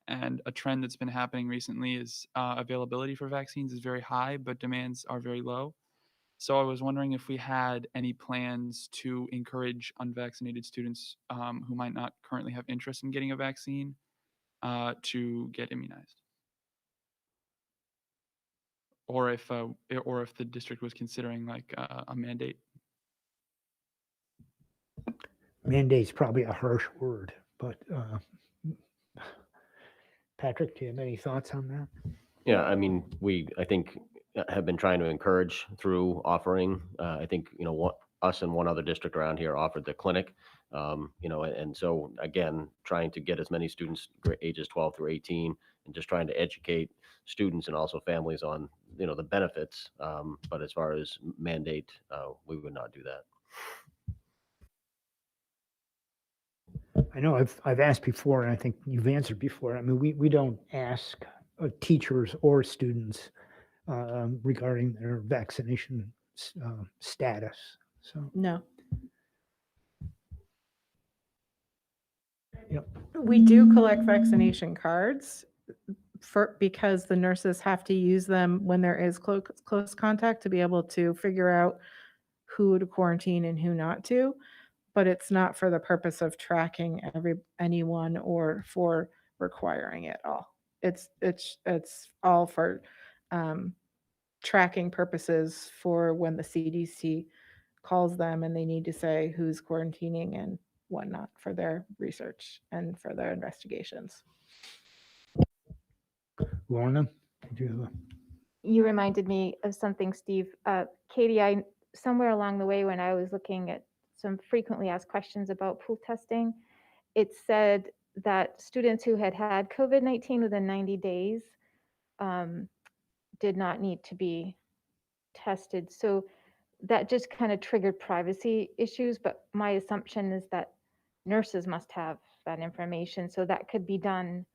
And a trend that's been happening recently is availability for vaccines is very high, but demands are very low. So I was wondering if we had any plans to encourage unvaccinated students who might not currently have interest in getting a vaccine to get immunized. Or if the district was considering like a mandate. Mandate's probably a harsh word, but Patrick, do you have any thoughts on that? Yeah, I mean, I think, have been trying to encourage through offering. I think, us and one other district around here offered the clinic. And so again, trying to get as many students ages 12 through 18 and just trying to educate students and also families on, the benefits. But as far as mandate, we would not do that. I know I've asked before, and I think you've answered before. I mean, we don't ask teachers or students regarding their vaccination status. So No. Yep. We do collect vaccination cards because the nurses have to use them when there is close contact to be able to figure out who to quarantine and who not to. But it's not for the purpose of tracking anyone or for requiring it all. It's all for tracking purposes for when the CDC calls them and they need to say who's quarantining and whatnot for their research and for their investigations. Lorna, did you? You reminded me of something, Steve. Katie, somewhere along the way when I was looking at some frequently asked questions about pool testing. It said that students who had had COVID-19 within 90 days did not need to be tested. So that just kind of triggered privacy issues, but my assumption is that nurses must have that information, so that could be done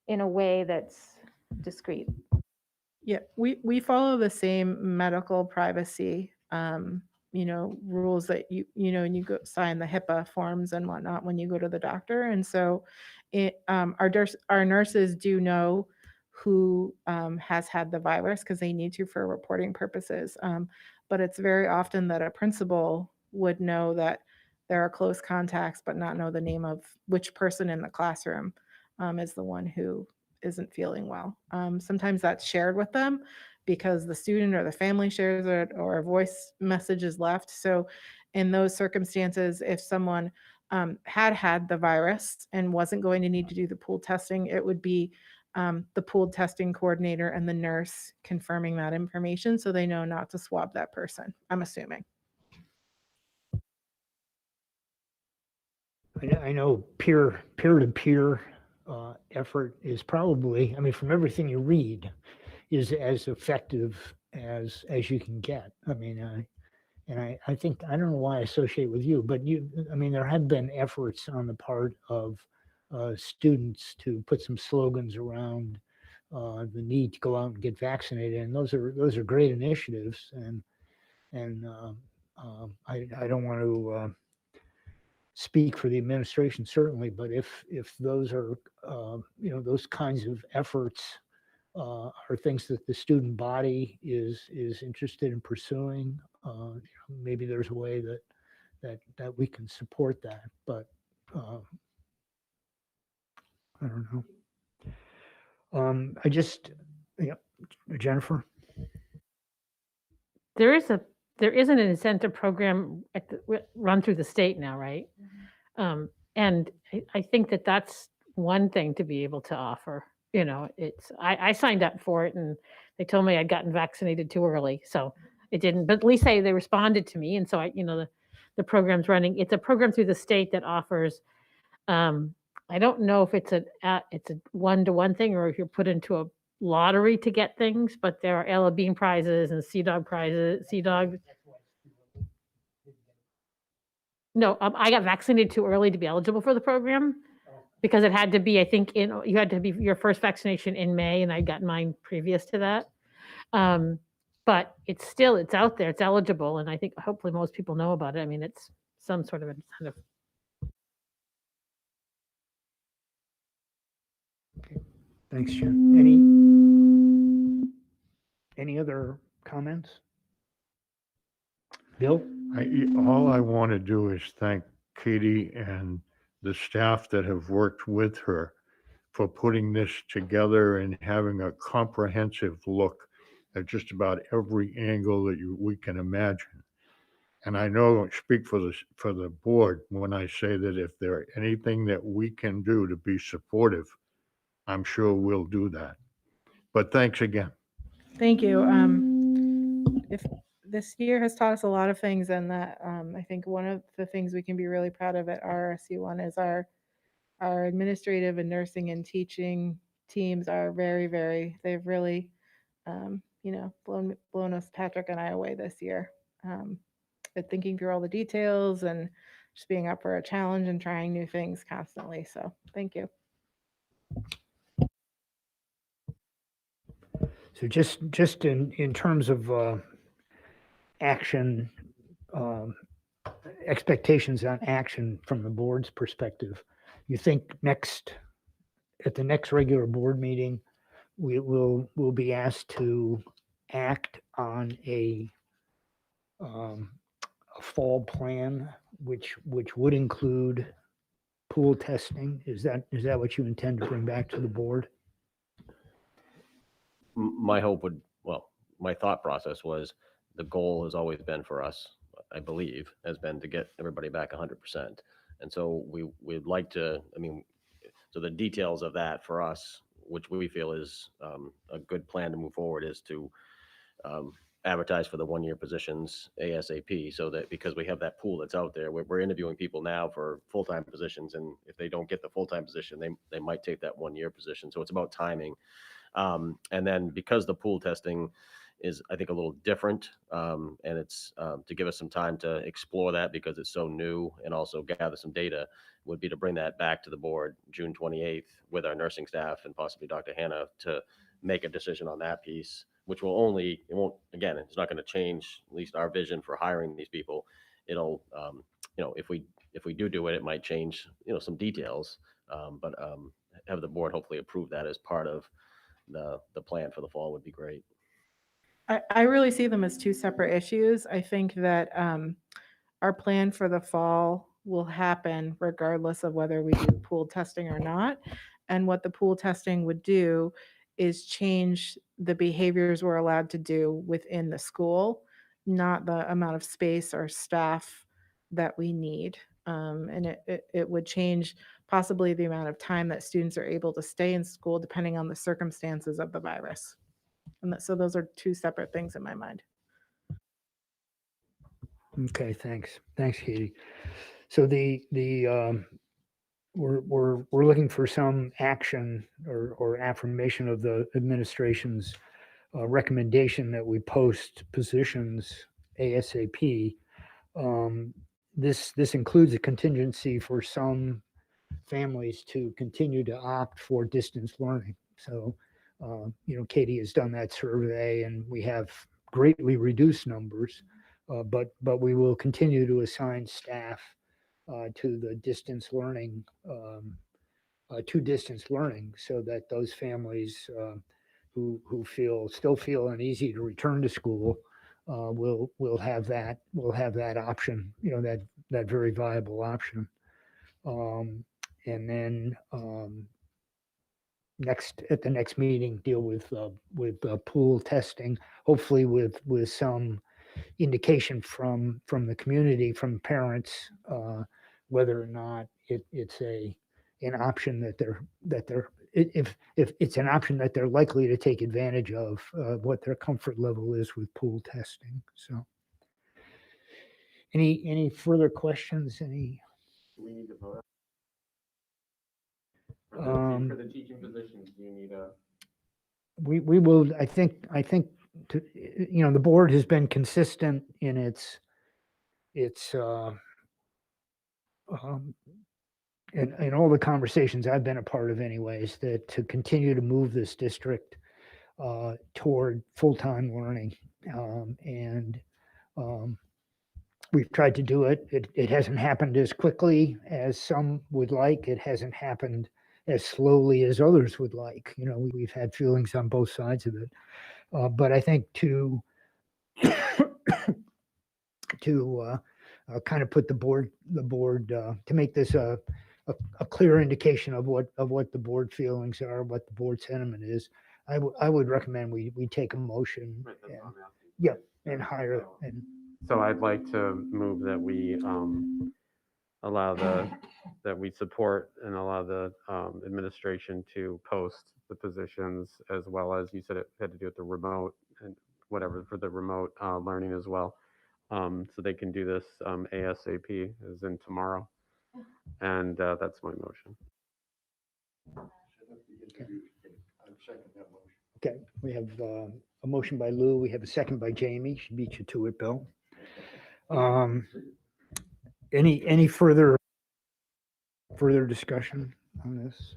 in a way that's discreet. Yeah, we follow the same medical privacy, rules that and you go sign the HIPAA forms and whatnot when you go to the doctor. And so our nurses do know who has had the virus because they need to for reporting purposes. But it's very often that a principal would know that there are close contacts, but not know the name of which person in the classroom is the one who isn't feeling well. Sometimes that's shared with them because the student or the family shares it or a voice message is left. So in those circumstances, if someone had the virus and wasn't going to need to do the pool testing, it would be the pool testing coordinator and the nurse confirming that information so they know not to swab that person, I'm assuming. I know peer-to-peer effort is probably, I mean, from everything you read, is as effective as you can get. I mean, and I think, I don't know why I associate with you, but I mean, there have been efforts on the part of students to put some slogans around the need to go out and get vaccinated, and those are great initiatives. And I don't want to speak for the administration certainly, but if those are those kinds of efforts are things that the student body is interested in pursuing, maybe there's a way that we can support that, but I don't know. I just, Jennifer. There is an incentive program run through the state now, right? And I think that's one thing to be able to offer. I signed up for it and they told me I'd gotten vaccinated too early, so it didn't. But at least they responded to me, and so the program's running. It's a program through the state that offers. I don't know if it's a one-to-one thing or if you're put into a lottery to get things, but there are Ella Bean prizes and Sea Dog prizes. Sea Dog. No, I got vaccinated too early to be eligible for the program because it had to be, I think, you had to be your first vaccination in May, and I'd gotten mine previous to that. But it's out there, it's eligible, and I think hopefully most people know about it. I mean, it's some sort of incentive. Thanks, Jen. Any other comments? Bill? All I want to do is thank Katie and the staff that have worked with her for putting this together and having a comprehensive look at just about every angle that we can imagine. And I know I speak for the board when I say that if there anything that we can do to be supportive, I'm sure we'll do that. But thanks again. Thank you. If this year has taught us a lot of things, and that I think one of the things we can be really proud of at RSU1 is our administrative and nursing and teaching teams are they've really blown us, Patrick and I, away this year. At thinking through all the details and just being up for a challenge and trying new things constantly. So thank you. So just in terms of action, expectations on action from the board's perspective, you think at the next regular board meeting, we'll be asked to act on a fall plan, which would include pool testing? Is that what you intend to bring back to the board? My hope my thought process was the goal has always been for us, I believe, has been to get everybody back 100%. And so we'd like to, so the details of that for us, which we feel is a good plan to move forward, is to advertise for the one-year positions ASAP, so that, because we have that pool that's out there, we're interviewing people now for full-time positions, and if they don't get the full-time position, they might take that one-year position. So it's about timing. And then because the pool testing is, I think, a little different, and it's to give us some time to explore that because it's so new, and also gather some data, would be to bring that back to the board June 28th with our nursing staff and possibly Dr. Hannah to make a decision on that piece, which will only, it won't, again, it's not going to change at least our vision for hiring these people. It'll, if we do it, it might change, some details, but have the board hopefully approve that as part of the plan for the fall would be great. I really see them as two separate issues. I think that our plan for the fall will happen regardless of whether we do pool testing or not. And what the pool testing would do is change the behaviors we're allowed to do within the school, not the amount of space or staff that we need. And it would change possibly the amount of time that students are able to stay in school depending on the circumstances of the virus. And so those are two separate things in my mind. Okay, thanks. Thanks, Katie. So we're looking for some action or affirmation of the administration's recommendation that we post positions ASAP. This includes a contingency for some families to continue to opt for distance learning. So, Katie has done that survey, and we have greatly reduced numbers, but we will continue to assign staff to the distance learning, so that those families who still feel uneasy to return to school will have that option, that very viable option. And then at the next meeting, deal with pool testing, hopefully with some indication from the community, from parents, whether or not it's an option that they're if it's an option that they're likely to take advantage of, what their comfort level is with pool testing. So, any further questions? Any? We need to vote. For the teaching positions, do you need a? We will. I think the board has been consistent in its in all the conversations I've been a part of, anyways, that to continue to move this district toward full-time learning, and we've tried to do it. It hasn't happened as quickly as some would like. It hasn't happened as slowly as others would like. We've had feelings on both sides of it. But I think to kind of put the board to make this a clear indication of what the board feelings are, what the board sentiment is, I would recommend we take a motion. And hire. And So I'd like to move that we that we support and allow the administration to post the positions, as well as you said it had to do with the remote and whatever for the remote learning as well. So they can do this ASAP, as in tomorrow. And that's my motion. Okay, we have a motion by Lou. We have a second by Jamie. She beat you to it, Bill. Any further discussion on this?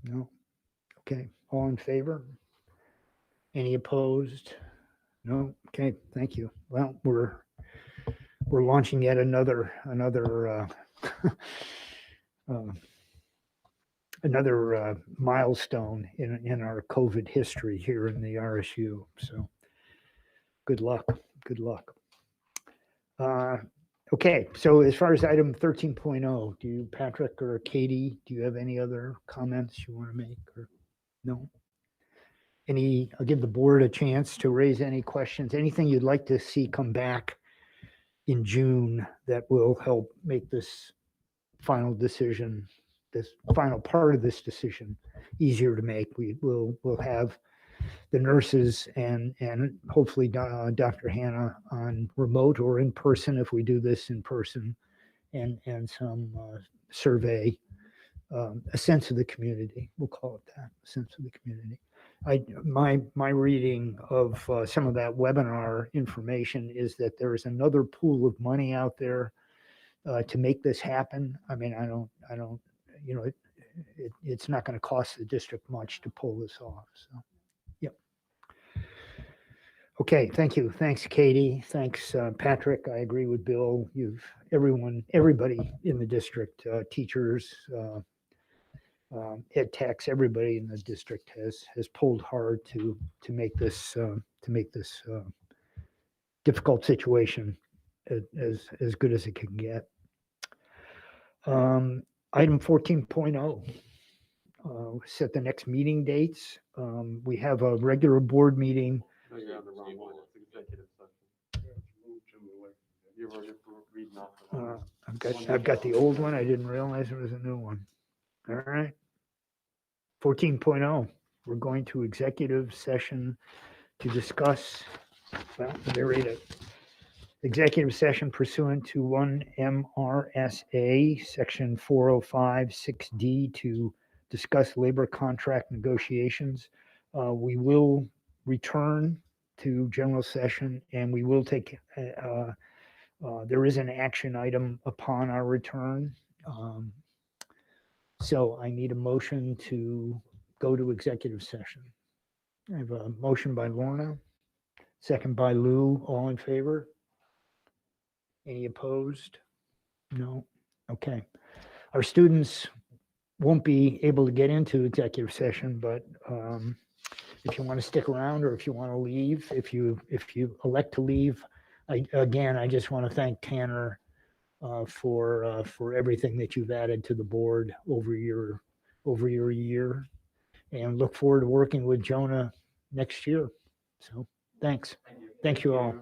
No? Okay, all in favor? Any opposed? No? Okay, thank you. Well, we're launching yet another milestone in our COVID history here in the RSU. So good luck. Okay, so as far as item 13.0, do you, Patrick or Katie, do you have any other comments you want to make, or no? I'll give the board a chance to raise any questions, anything you'd like to see come back in June that will help make this final decision, this final part of this decision, easier to make. We'll have the nurses and hopefully Dr. Hannah on remote or in person if we do this in person, and some survey, a sense of the community. We'll call it that, a sense of the community. My reading of some of that webinar information is that there is another pool of money out there to make this happen. I mean, I don't, you know, it's not going to cost the district much to pull this off. So, yep. Okay, thank you. Thanks, Katie. Thanks, Patrick. I agree with Bill. Everybody in the district, teachers, ed techs, everybody in the district has pulled hard to make this difficult situation as good as it can get. Item 14.0, set the next meeting dates. We have a regular board meeting. No, you're on the wrong one. It's executive session. You're reading off the wrong one. I've got the old one. I didn't realize there was a new one. All right. 14.0, we're going to executive session to discuss, well, let me read it. Executive session pursuant to 1 MRSA, section 405-6D, to discuss labor contract negotiations. We will return to general session and we will take, there is an action item upon our return. So I need a motion to go to executive session. I have a motion by Lorna, second by Lou. All in favor? Any opposed? No? Okay. Our students won't be able to get into executive session, but if you want to stick around or if you want to leave, if you elect to leave, I just want to thank Tanner for everything that you've added to the board over your year, and look forward to working with Jonah next year. So thanks. Thank you all.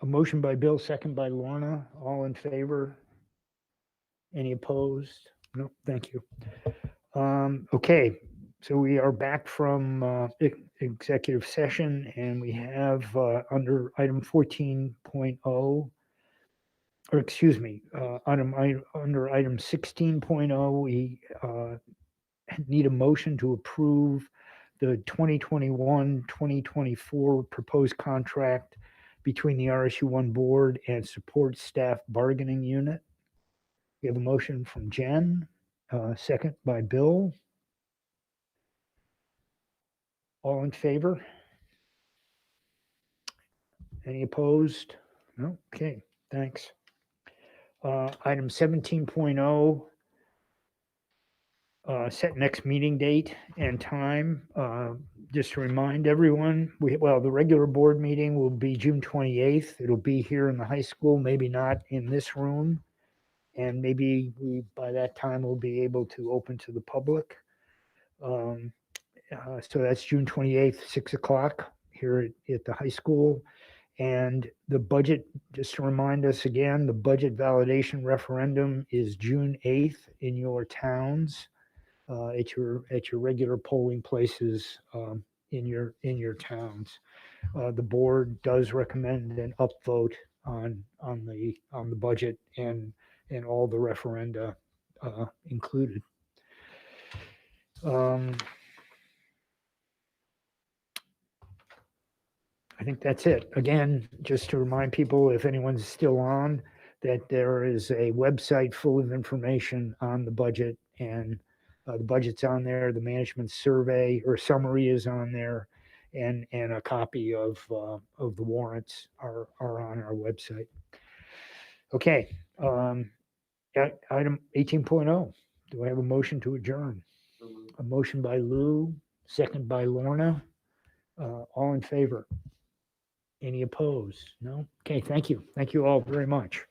A motion by Bill, second by Lorna. All in favor? Any opposed? No, thank you. Okay, so we are back from executive session, and we have under item 14.0, or excuse me, under item 16.0, we need a motion to approve the 2021-2024 proposed contract between the RSU1 Board and Support Staff Bargaining Unit. We have a motion from Jen, second by Bill. All in favor? Any opposed? No? Okay, thanks. Item 17.0, set next meeting date and time. Just to remind everyone, the regular board meeting will be June 28th. It'll be here in the high school, maybe not in this room. And maybe by that time, we'll be able to open to the public. So that's June 28th, 6 o'clock here at the high school. And the budget, just to remind us again, the budget validation referendum is June 8th in your towns, at your regular polling places in your towns. The board does recommend an upvote on the budget and all the referenda included. I think that's it. Again, just to remind people, if anyone's still on, that there is a website full of information on the budget, and the budget's on there. The management survey or summary is on there, and a copy of the warrants are on our website. Okay, item 18.0. Do I have a motion to adjourn? A motion by Lou, second by Lorna. All in favor? Any opposed? No? Okay, thank you. Thank you all very much.